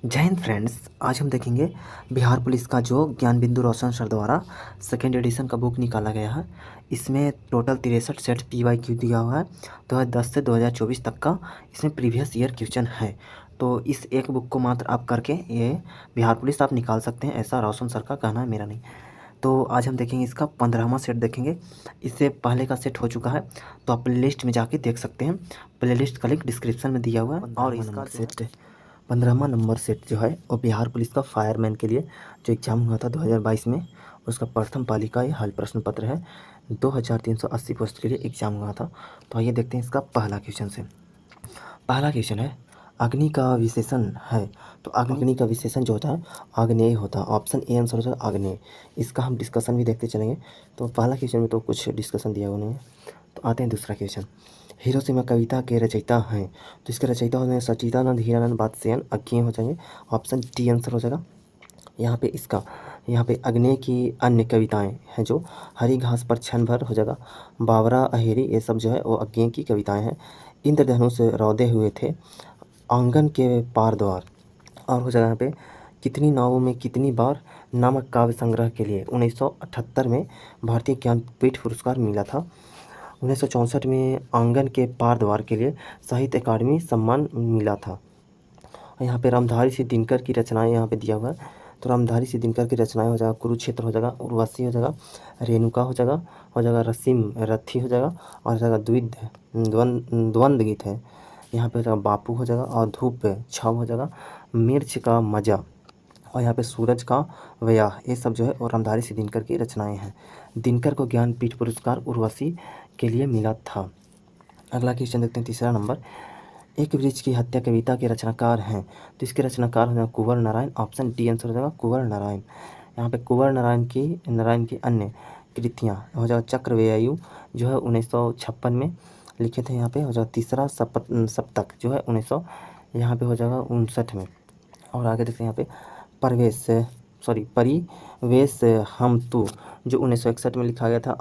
जय हिंद फ्रेंड्स। आज हम देखेंगे बिहार पुलिस का जो ज्ञान बिंदु रोशन सर द्वारा सेकेंड एडिशन का बुक निकाला गया है। इसमें टोटल 63 सेट PYQ दिया हुआ है। 2010 से 2024 तक का इसमें प्रीवियस ईयर क्वेश्चन है। तो इस एक बुक को मात्र आप करके ये बिहार पुलिस आप निकाल सकते हैं, ऐसा रोशन सर का कहना है, मेरा नहीं। तो आज हम देखेंगे इसका 15वां सेट देखेंगे। इससे पहले का सेट हो चुका है, तो आप प्ले लिस्ट में जाके देख सकते हैं। प्ले लिस्ट का लिंक डिस्क्रिप्शन में दिया हुआ है। और इसका सेट 15वां नंबर सेट जो है वो बिहार पुलिस का फायरमैन के लिए जो एग्ज़ाम हुआ था 2022 में, उसका प्रथम पाली का ये हल प्रश्न पत्र है। 2380 पोस्ट के लिए एग्ज़ाम हुआ था। तो आइए देखते हैं इसका पहला क्वेश्चन से। पहला क्वेश्चन है, अग्नि का विशेषण है। तो अग्नि का विशेषण जो होता है आग्नेय होता है। ऑप्शन ए आंसर हो जाएगा आग्नेय। इसका हम डिस्कशन भी देखते चलेंगे। तो पहला क्वेश्चन में तो कुछ डिस्कशन दिया हुआ नहीं है। तो आते हैं दूसरा क्वेश्चन। हिरोशिमा कविता के रचयिता हैं। तो इसके रचयिता हो जाएंगे सच्चिदानंद, हीरानंद, वात्स्यायन, अज्ञेय हो जाएंगे। ऑप्शन डी आंसर हो जाएगा। यहाँ पे अग्नेय की अन्य कविताएं हैं जो हरी घास पर क्षण भर हो जाएगा। बावरा, अहेरी, ये सब जो है वो अज्ञेय की कविताएं हैं। इंद्रधनुष रौदे हुए थे आंगन के पार द्वार। और हो जाएगा यहाँ पे कितनी नावों में कितनी बार नामक काव्य संग्रह के लिए 1978 में भारतीय ज्ञानपीठ पुरस्कार मिला था। 1964 में आंगन के पार द्वार के लिए साहित्य अकादमी सम्मान मिला था। यहाँ पे रामधारी सिंह दिनकर की रचनाएं यहाँ पे दिया हुआ है। तो रामधारी सिंह दिनकर की रचनाएं हो जाएगा कुरुक्षेत्र हो जाएगा, उर्वशी हो जाएगा, रेणुका हो जाएगा रसीम रथी हो जाएगा, और हो जाएगा द्वंद्व गीत है। यहाँ पे हो जाएगा बापू हो जाएगा, और धूप छाव हो जाएगा, मिर्च का मजा, और यहाँ पे सूरज का व्याह, ये सब जो है और रामधारी सिंह दिनकर की रचनाएं हैं। दिनकर को ज्ञानपीठ पुरस्कार उर्वशी के लिए मिला था। अगला क्वेश्चन देखते हैं, तीसरा नंबर। एक वृक्ष की हत्या कविता के रचनाकार हैं। तो इसके रचनाकार हो जाएगा कुंवर नारायण। ऑप्शन डी आंसर हो जाएगा कुंवर नारायण। यहाँ पे कुंवर नारायण की अन्य कृतियाँ हो जाएगा चक्रव्यूह जो है 1956 में लिखे थे। यहाँ पे हो जाएगा तीसरा सप्तक जो है 1900 यहाँ पे हो जाएगा 59 में। और आगे देखते हैं यहाँ पे परिवेश हम तू जो 1961 में लिखा गया था।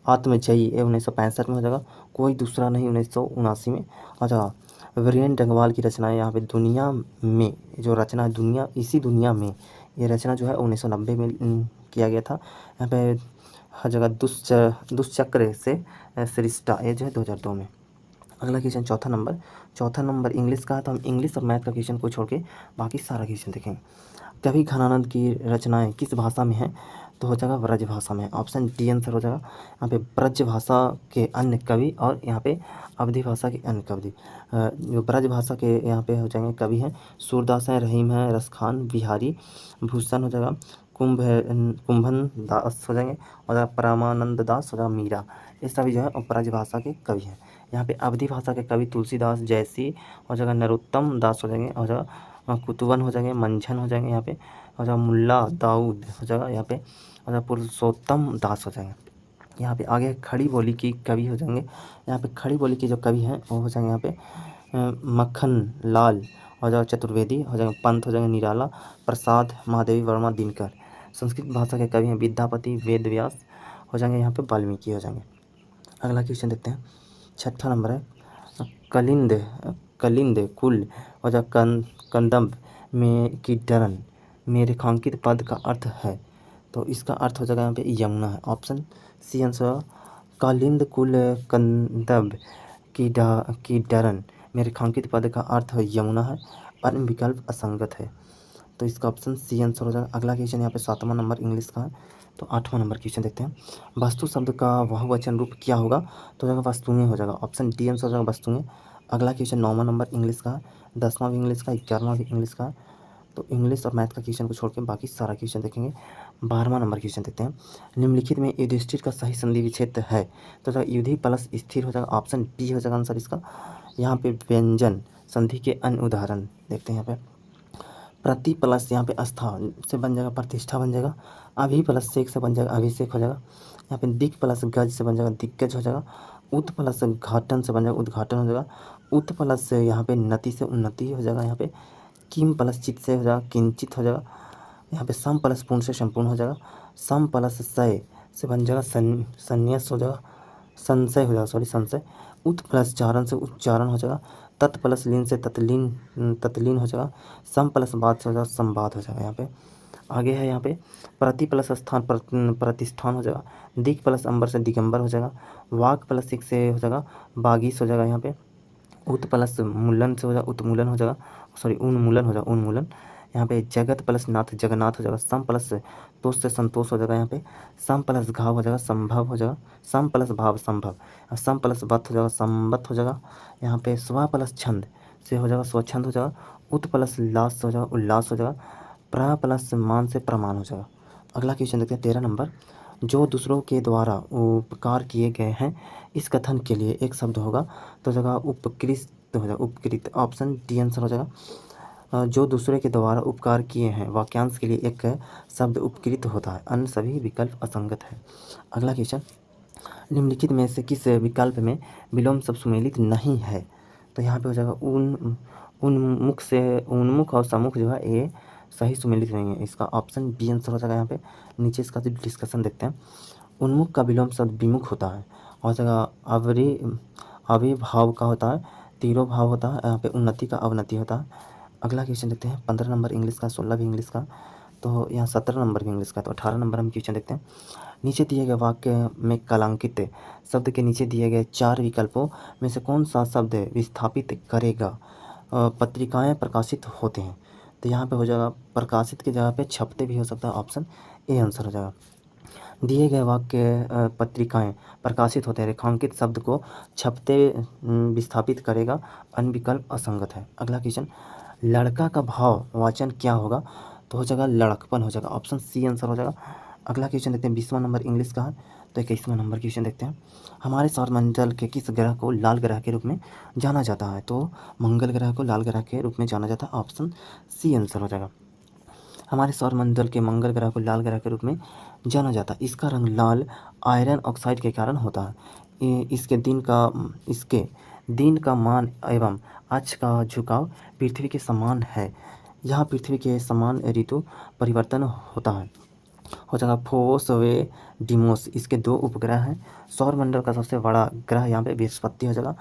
आत्मजयी ये 1965 में हो जाएगा। कोई दूसरा नहीं 1979 में हो जाएगा। वीरेंद्र डंगवाल की रचनाएं यहाँ पे दुनिया में जो रचना है दुनिया इसी दुनिया में, ये रचना जो है 1990 में किया गया था। यहाँ पे हर जगह दुष्चक्र से सृष्टा ये जो है 2002 में। अगला क्वेश्चन चौथा नंबर इंग्लिश का है। तो हम इंग्लिश और मैथ का क्वेश्चन को छोड़ के बाकी सारा क्वेश्चन देखेंगे। कवि घनानंद की रचनाएं किस भाषा में हैं। तो हो जाएगा ब्रज भाषा में। ऑप्शन डी आंसर हो जाएगा। यहाँ पे ब्रज भाषा के अन्य कवि और यहाँ पे अवधी भाषा के अन्य कवि। जो ब्रज भाषा के यहाँ पे हो जाएंगे कवि हैं सूरदास हैं, रहीम हैं, रसखान, बिहारी भूषण हो जाएगा, कुंभन दास हो जाएंगे, और परमानंद दास हो जाएगा, मीरा। ये सभी जो है ब्रज भाषा के कवि हैं। यहाँ पे अवधी भाषा के कवि तुलसीदास, जयसी हो जाएगा, नरोत्तम दास हो जाएंगे, हो जाएगा कुतुबन हो जाएंगे, मंझन हो जाएंगे, यहाँ पे हो जाएगा मुल्ला दाऊद हो जाएगा, यहाँ पे हो जाएगा पुरुषोत्तम दास हो जाएंगे। यहाँ पे आगे खड़ी बोली की कवि हो जाएंगे। यहाँ पे खड़ी बोली के जो कवि हैं वो हो जाएंगे यहाँ पे मक्खन लाल हो जाएगा, चतुर्वेदी हो जाएगा, पंत हो जाएंगे, निराला, प्रसाद, महादेवी वर्मा, दिनकर। संस्कृत भाषा के कवि हैं विद्यापति, वेद व्यास हो जाएंगे, यहाँ पे वाल्मीकि हो जाएंगे। अगला क्वेश्चन देखते हैं, छठा नंबर है कलिंद कुल और जो कंदम्ब में की डरन में रेखांकित पद का अर्थ है। तो इसका अर्थ हो जाएगा यहाँ पे यमुना है। Option C answer. कालिंद कुल कंदम्ब की डरन में रेखांकित पद का अर्थ यमुना है। अन्य विकल्प असंगत है। तो इसका ऑप्शन सी आंसर हो जाएगा। अगला क्वेश्चन यहाँ पे 7वां नंबर इंग्लिश का है। तो 8वां नंबर क्वेश्चन देखते हैं, वस्तु शब्द का बहुवचन रूप क्या होगा। तो हो जाएगा वस्तुएं हो जाएगा। ऑप्शन डी आंसर हो जाएगा वस्तुएं। अगला क्वेश्चन 9वां नंबर इंग्लिश का है, 10वां भी इंग्लिश का, 11वां भी इंग्लिश का है। तो इंग्लिश और मैथ का क्वेश्चन को छोड़ के बाकी सारा क्वेश्चन देखेंगे। 12वां नंबर क्वेश्चन देखते हैं, निम्नलिखित में युधिष्ठिर का सही संधि विच्छेद है। तो युधि प्लस स्थिर हो जाएगा। ऑप्शन डी हो जाएगा आंसर इसका। यहाँ पे व्यंजन संधि के अन्य उदाहरण देखते हैं। यहाँ पे प्रति प्लस यहाँ पे आस्था से बन जाएगा प्रतिष्ठा बन जाएगा। अभि प्लस सेक से बन जाएगा अभिषेक हो जाएगा। यहाँ पे दिक प्लस गज से बन जाएगा दिग्गज हो जाएगा। उत प्लस घाटन से बन जाएगा उद्घाटन हो जाएगा। उत प्लस यहाँ पे नति से उन्नति हो जाएगा। यहाँ पे किम प्लस चित से हो जाएगा किंचित हो जाएगा। यहाँ पे सम प्लस पूर्ण से संपूर्ण हो जाएगा। सम प्लस सय से बन जाएगा संन्यास हो जाएगा, संशय हो जाएगा, संशय। उत प्लस चारण से उच्चारण हो जाएगा। तत् प्लस लीन से तत्लीन हो जाएगा। सम प्लस बात से हो जाएगा संवाद हो जाएगा। यहाँ पे आगे है यहाँ पे प्रति प्लस स्थान प्रतिष्ठान हो जाएगा। दिक प्लस अंबर से दिगंबर हो जाएगा। वाक प्लस सिक से हो जाएगा बागीस हो जाएगा। यहाँ पे उत प्लस मूलन से हो जाएगा उत्मूलन हो जाएगा, सॉरी उन्मूलन हो जाएगा उन्मूलन। यहाँ पे जगत प्लस नाथ जगन्नाथ हो जाएगा। सम प्लस तोष से संतोष हो जाएगा। यहाँ पे सम प्लस घाव हो जाएगा संभव हो जाएगा। सम प्लस भाव संभव। सम प्लस वत हो जाएगा संवत हो जाएगा। यहाँ पे स्व प्लस छंद से हो जाएगा स्वच्छंद हो जाएगा। उत प्लस लास हो जाएगा उल्लास हो जाएगा। प्र प्लस मान से प्रमाण हो जाएगा। अगला क्वेश्चन देखते हैं 13 नंबर। जो दूसरों के द्वारा उपकार किए गए हैं इस कथन के लिए एक शब्द होगा तो जगह उपकृत हो जाएगा उपकृत। ऑप्शन डी आंसर हो जाएगा। जो दूसरे के द्वारा उपकार किए हैं वाक्यांश के लिए एक शब्द उपकृत होता है, अन्य सभी विकल्प असंगत है। अगला क्वेश्चन, निम्नलिखित में से किस विकल्प में विलोम शब्द सुमेलित नहीं है? तो यहाँ पे हो जाएगा उन्मुख से उन्मुख और सम्मुख जो है ये सही सुमेलित नहीं है। इसका ऑप्शन बी आंसर हो जाएगा। यहाँ पे नीचे इसका डिस्कशन देखते हैं। उन्मुख का विलोम शब्द विमुख होता है और जगह अविभाव का होता है, तिरोभाव होता है। यहाँ पे उन्नति का अवनति होता है। अगला क्वेश्चन देखते हैं 15 नंबर इंग्लिश का, 16 भी इंग्लिश का, तो यहाँ 17 नंबर भी इंग्लिश का, तो 18 नंबर हम क्वेश्चन देखते हैं। नीचे दिए गए वाक्य में कलांकित शब्द के नीचे दिए गए 4 विकल्पों में से कौन सा शब्द विस्थापित करेगा? पत्रिकाएं प्रकाशित होते हैं, तो यहाँ पे हो जाएगा प्रकाशित की जगह पे छपते भी हो सकता है। ऑप्शन ए आंसर हो जाएगा। दिए गए वाक्य पत्रिकाएं प्रकाशित होते हैं रेखांकित शब्द को छपते विस्थापित करेगा, अन्य विकल्प असंगत है। अगला क्वेश्चन, लड़का का भाव वाचन क्या होगा? तो हो जाएगा लड़कपन हो जाएगा। ऑप्शन सी आंसर हो जाएगा। अगला क्वेश्चन देखते हैं 20वां नंबर इंग्लिश का है, तो 21वां नंबर क्वेश्चन देखते हैं। हमारे सौरमंडल के किस ग्रह को लाल ग्रह के रूप में जाना जाता है? तो मंगल ग्रह को लाल ग्रह के रूप में जाना जाता है। ऑप्शन सी आंसर हो जाएगा। हमारे सौरमंडल के मंगल ग्रह को लाल ग्रह के रूप में जाना जाता है। इसका रंग लाल आयरन ऑक्साइड के कारण होता है। इसके दिन का मान एवं अक्ष का झुकाव पृथ्वी के समान है। यहाँ पृथ्वी के समान ऋतु परिवर्तन होता है। हो जाएगा फोर्स वे डिमोस। इसके 2 उपग्रह हैं। सौरमंडल का सबसे बड़ा ग्रह यहाँ पे बृहस्पति हो जाएगा।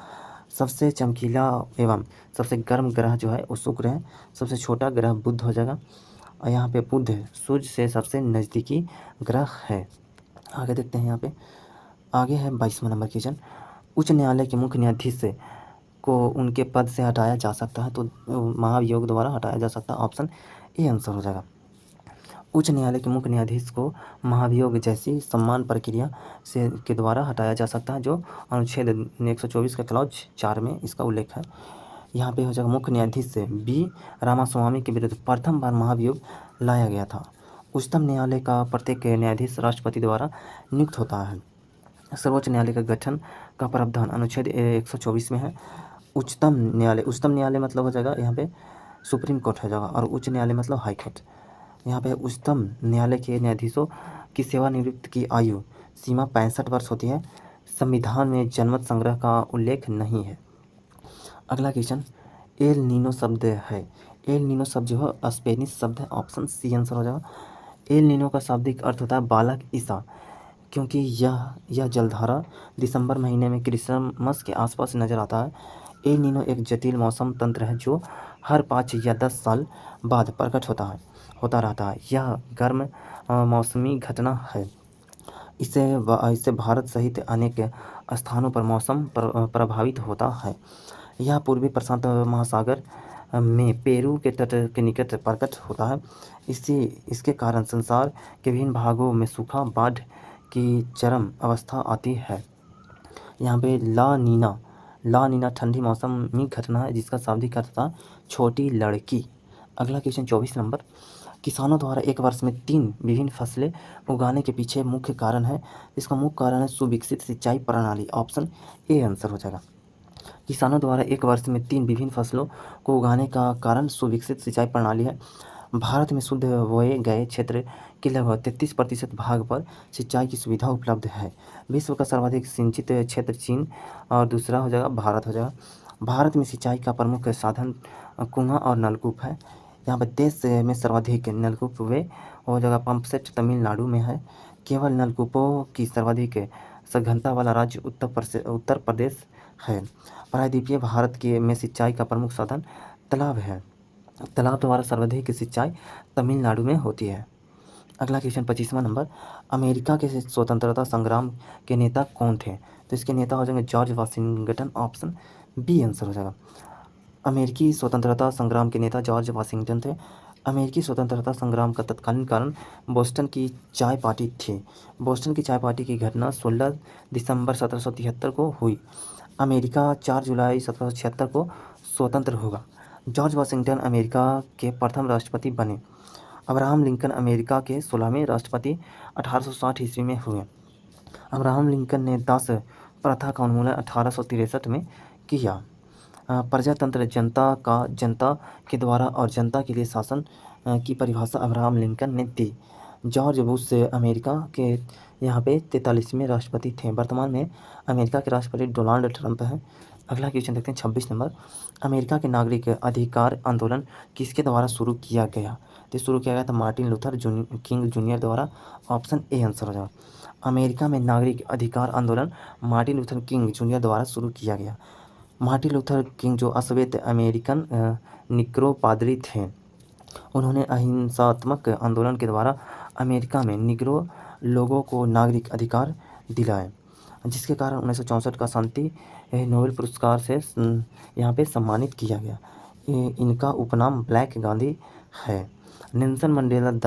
सबसे चमकीला एवं सबसे गर्म ग्रह जो है वो शुक्र है। सबसे छोटा ग्रह बुध हो जाएगा। और यहाँ पे बुध सूर्य से सबसे नज़दीकी ग्रह है। आगे देखते हैं। यहाँ पे आगे है 22वां नंबर क्वेश्चन। उच्च न्यायालय के मुख्य न्यायाधीश को उनके पद से हटाया जा सकता है, तो महाभियोग द्वारा हटाया जा सकता है। ऑप्शन ए आंसर हो जाएगा। उच्च न्यायालय के मुख्य न्यायाधीश को महाभियोग जैसी सम्मान प्रक्रिया से के द्वारा हटाया जा सकता है, जो अनुच्छेद 124 का क्लॉज 4 में इसका उल्लेख है। यहाँ पे हो जाएगा मुख्य न्यायाधीश से बी रामास्वामी के विरुद्ध प्रथम बार महाभियोग लाया गया था। उच्चतम न्यायालय का प्रत्येक न्यायाधीश राष्ट्रपति द्वारा नियुक्त होता है। सर्वोच्च न्यायालय का गठन का प्रावधान अनुच्छेद 124 में है। उच्चतम न्यायालय मतलब हो जाएगा यहाँ पे सुप्रीम कोर्ट हो जाएगा, और उच्च न्यायालय मतलब हाई कोर्ट। यहाँ पे उच्चतम न्यायालय के न्यायाधीशों की सेवानिवृत्ति की आयु सीमा 65 वर्ष होती है। संविधान में जनमत संग्रह का उल्लेख नहीं है। अगला क्वेश्चन, एल नीनो शब्द है। एल नीनो शब्द जो है स्पेनिश शब्द है। ऑप्शन सी आंसर हो जाएगा। एल नीनो का शाब्दिक अर्थ होता है बालक ईसा, क्योंकि यह जलधारा दिसंबर महीने में क्रिसमस के आसपास नजर आता है। एल नीनो एक जटिल मौसम तंत्र है जो हर 5 या 10 साल बाद प्रकट होता रहता है। यह गर्म मौसमी घटना है। इससे भारत सहित अनेक स्थानों पर मौसम प्रभावित होता है। यह पूर्वी प्रशांत महासागर में पेरू के तट के निकट प्रकट होता है। इसके कारण संसार के विभिन्न भागों में सूखा, बाढ़ की चरम अवस्था आती है। यहाँ पे ला नीना ठंडी मौसमी घटना है, जिसका शाब्दिक अर्थ था छोटी लड़की। अगला क्वेश्चन 24 नंबर। किसानों द्वारा एक वर्ष में 3 विभिन्न फसलें उगाने के पीछे मुख्य कारण है। इसका मुख्य कारण है सुविकसित सिंचाई प्रणाली। ऑप्शन ए आंसर हो जाएगा। किसानों द्वारा एक वर्ष में 3 विभिन्न फसलों को उगाने का कारण सुविकसित सिंचाई प्रणाली है। भारत में शुद्ध बोए गए क्षेत्र के लगभग 33% भाग पर सिंचाई की सुविधा उपलब्ध है। विश्व का सर्वाधिक सिंचित क्षेत्र चीन और दूसरा हो जाएगा भारत हो जाएगा। भारत में सिंचाई का प्रमुख साधन कुआं और नलकूप है। यहाँ पर देश में सर्वाधिक नलकूप वे हो जाएगा पंप सेट तमिलनाडु में है। केवल नलकूपों की सर्वाधिक सघनता वाला राज्य उत्तर प्रदेश है। प्रायद्वीपीय भारत के में सिंचाई का प्रमुख साधन तालाब है। तालाब द्वारा सर्वाधिक सिंचाई तमिलनाडु में होती है। अगला क्वेश्चन 25वां नंबर, अमेरिका के स्वतंत्रता संग्राम के नेता कौन थे? तो इसके नेता हो जाएंगे George Washington, option B answer हो जाएगा। अमेरिकी स्वतंत्रता संग्राम के नेता जॉर्ज वाशिंगटन थे। अमेरिकी स्वतंत्रता संग्राम का तत्कालीन कारण बोस्टन की चाय पार्टी थी। बोस्टन की चाय पार्टी की घटना 16 दिसंबर 1773 को हुई। अमेरिका 4 जुलाई 1776 को स्वतंत्र होगा। जॉर्ज वाशिंगटन अमेरिका के प्रथम राष्ट्रपति बने। अब्राहम लिंकन अमेरिका के 16वें राष्ट्रपति 1860 ईस्वी में हुए। अब्राहम लिंकन ने दास प्रथा का उन्मूलन 1863 में किया। प्रजातंत्र जनता के द्वारा और जनता के लिए शासन की परिभाषा अब्राहम लिंकन ने दी। जॉर्ज बुश अमेरिका के यहाँ पे 43वें राष्ट्रपति थे। वर्तमान में अमेरिका के राष्ट्रपति डोनाल्ड ट्रंप हैं। अगला क्वेश्चन देखते हैं 26 नंबर, अमेरिका के नागरिक अधिकार आंदोलन किसके द्वारा शुरू किया गया? तो शुरू किया गया था मार्टिन लूथर किंग जूनियर द्वारा। ऑप्शन ए आंसर हो जाएगा। अमेरिका में नागरिक अधिकार आंदोलन मार्टिन लूथर किंग जूनियर द्वारा शुरू किया गया। मार्टिन लूथर किंग जो अश्वेत अमेरिकन निग्रो पादरी थे, उन्होंने अहिंसात्मक आंदोलन के द्वारा अमेरिका में निग्रो लोगों को नागरिक अधिकार दिलाए, जिसके कारण 1964 का शांति नोबेल पुरस्कार से यहाँ पे सम्मानित किया गया। इनका उपनाम ब्लैक गांधी है। नेल्सन मंडेला द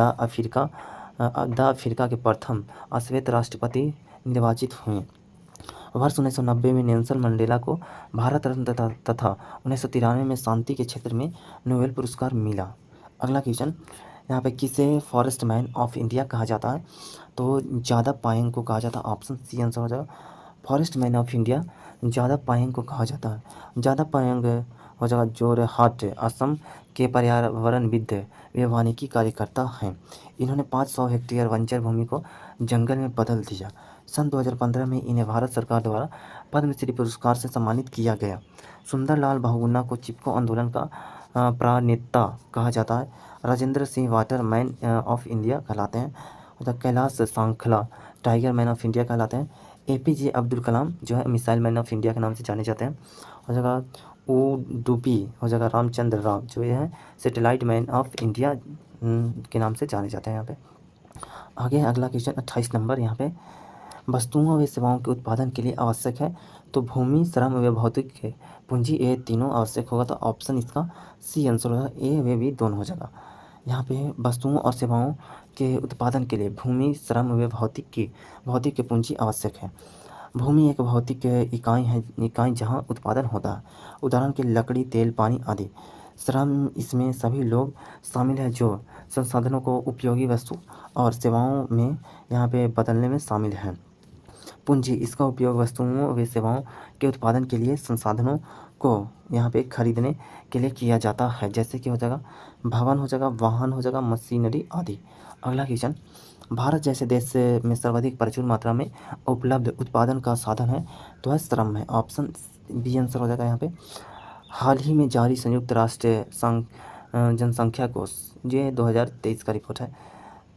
अफ्रीका के प्रथम अश्वेत राष्ट्रपति निर्वाचित हुए। वर्ष 1990 में नेल्सन मंडेला को भारत रत्न तथा 1993 में शांति के क्षेत्र में नोबेल पुरस्कार मिला। अगला क्वेश्चन, यहाँ पे किसे फॉरेस्ट मैन ऑफ इंडिया कहा जाता है? तो जादव पायेंग को कहा जाता है। ऑप्शन सी आंसर हो जाएगा। Forest man of India Jadav Payeng को कहा जाता है। जादव पायेंग हो जाएगा जोरहाट असम के पर्यावरणविद व वानिकी कार्यकर्ता हैं। इन्होंने 500 हेक्टेयर बंजर भूमि को जंगल में बदल दिया। सन 2015 में इन्हें भारत सरकार द्वारा पद्मश्री पुरस्कार से सम्मानित किया गया। सुंदरलाल बहुगुणा को चिपको आंदोलन का प्रणेता कहा जाता है। Rajendra Singh water man of India कहलाते हैं। Kailash Sankhla tiger man of India कहलाते हैं। APJ अब्दुल कलाम जो है मिसाइल मैन ऑफ इंडिया के नाम से जाने जाते हैं। हो जाएगा उडुपी हो जाएगा रामचंद्र राव जो ये है सैटेलाइट मैन ऑफ इंडिया के नाम से जाने जाते हैं। यहाँ पे आगे अगला क्वेश्चन 28 नंबर, यहाँ पे वस्तुओं व सेवाओं के उत्पादन के लिए आवश्यक है तो भूमि, श्रम व भौतिक पूंजी ये तीनों आवश्यक होगा। तो ऑप्शन इसका सी आंसर होगा। ए व बी दोनों हो जाएगा। यहाँ पे वस्तुओं और सेवाओं के उत्पादन के लिए भूमि, श्रम व भौतिक पूंजी आवश्यक है। भूमि एक भौतिक इकाई जहाँ उत्पादन होता है, उदाहरण के लकड़ी, तेल, पानी आदि। श्रम इसमें सभी लोग शामिल हैं जो संसाधनों को उपयोगी वस्तु और सेवाओं में यहाँ पे बदलने में शामिल हैं। पूंजी इसका उपयोग वस्तुओं व सेवाओं के उत्पादन के लिए संसाधनों को यहाँ पे खरीदने के लिए किया जाता है, जैसे कि हो जाएगा भवन हो जाएगा, वाहन हो जाएगा, मशीनरी आदि। अगला क्वेश्चन, भारत जैसे देश में सर्वाधिक प्रचुर मात्रा में उपलब्ध उत्पादन का साधन है तो है श्रम है। ऑप्शन बी आंसर हो जाएगा। यहाँ पे हाल ही में जारी संयुक्त राष्ट्र जनसंख्या कोष ये 2023 का रिपोर्ट है,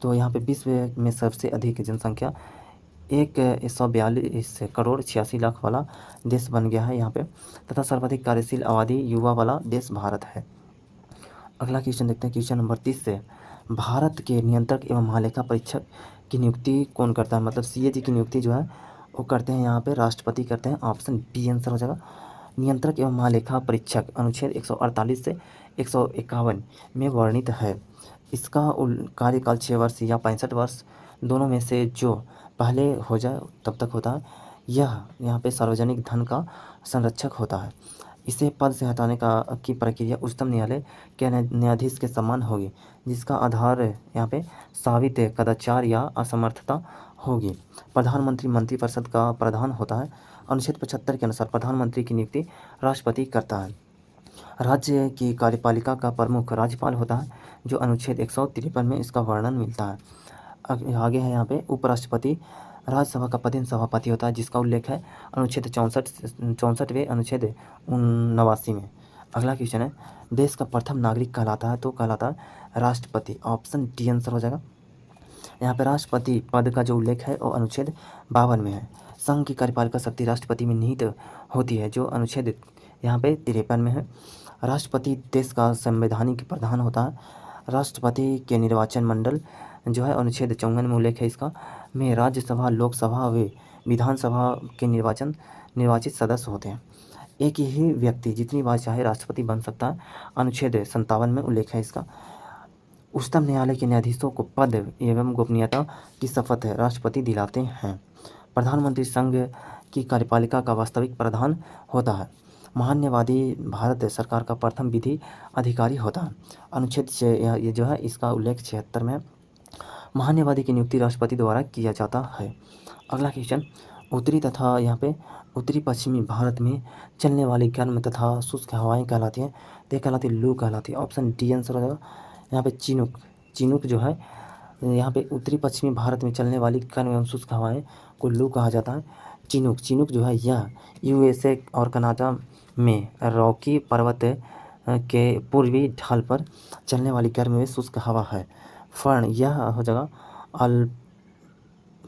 तो यहाँ पे विश्व में सबसे अधिक जनसंख्या 142 करोड़ 86 लाख वाला देश बन गया है यहाँ पे, तथा सर्वाधिक कार्यशील आबादी युवा वाला देश भारत है। अगला क्वेश्चन देखते हैं, क्वेश्चन नंबर 30 से, भारत के नियंत्रक एवं महालेखा परीक्षक की नियुक्ति कौन करता है? मतलब CAG की नियुक्ति जो है वो करते हैं यहाँ पे राष्ट्रपति करते हैं। ऑप्शन बी आंसर हो जाएगा। नियंत्रक एवं महालेखा परीक्षक अनुच्छेद 148 से 151 में वर्णित है। इसका कार्यकाल 6 वर्ष या 65 वर्ष दोनों में से जो पहले हो जाए तब तक होता है। यह यहाँ पे सार्वजनिक धन का संरक्षक होता है। इसे पद से हटाने की प्रक्रिया उच्चतम न्यायालय के न्यायाधीश के समान होगी, जिसका आधार यहाँ पे साबित कदाचार या असमर्थता होगी। प्रधानमंत्री मंत्रिपरिषद का प्रधान होता है। अनुच्छेद 75 के अनुसार प्रधानमंत्री की नियुक्ति राष्ट्रपति करता है। राज्य की कार्यपालिका का प्रमुख राज्यपाल होता है, जो अनुच्छेद 153 में इसका वर्णन मिलता है। आगे है यहाँ पे उपराष्ट्रपति राज्यसभा का पदेन सभापति होता है, जिसका उल्लेख है अनुच्छेद 64वें अनुच्छेद 89 में। अगला क्वेश्चन है, देश का प्रथम नागरिक कहलाता है तो कहलाता है राष्ट्रपति। ऑप्शन डी आंसर हो जाएगा। यहाँ पे राष्ट्रपति पद का जो उल्लेख है वो अनुच्छेद 52 में है। संघ की कार्यपालिका शक्ति राष्ट्रपति में निहित होती है, जो अनुच्छेद यहाँ पे 53 में है। राष्ट्रपति देश का संवैधानिक प्रधान होता है। राष्ट्रपति के निर्वाचन मंडल जो है अनुच्छेद 54 में उल्लेख है इसका, में राज्यसभा, लोकसभा व विधानसभा के निर्वाचित सदस्य होते हैं। एक ही व्यक्ति जितनी बार चाहे राष्ट्रपति बन सकता है, अनुच्छेद 57 में उल्लेख है इसका। उच्चतम न्यायालय के न्यायाधीशों को पद एवं गोपनीयता की शपथ राष्ट्रपति दिलाते हैं। प्रधानमंत्री संघ की कार्यपालिका का वास्तविक प्रधान होता है। महान्यायवादी भारत सरकार का प्रथम विधि अधिकारी होता है। अनुच्छेद ये जो है इसका उल्लेख 76 में। महान्यायवादी की नियुक्ति राष्ट्रपति द्वारा किया जाता है। अगला क्वेश्चन, उत्तरी तथा यहाँ पे उत्तरी पश्चिमी भारत में चलने वाली गर्म तथा शुष्क हवाएं कहलाती हैं, तो ये कहलाती लू कहलाती है। ऑप्शन डी आंसर हो जाएगा। यहाँ पे चिनूक जो है यहाँ पे उत्तरी पश्चिमी भारत में चलने वाली गर्म एवं शुष्क हवाएं को लू कहा जाता है। चिनूक जो है यह यूएसए और कनाडा में रॉकी पर्वत के पूर्वी ढाल पर चलने वाली गर्म व शुष्क हवा है। फर्न यह हो जाएगा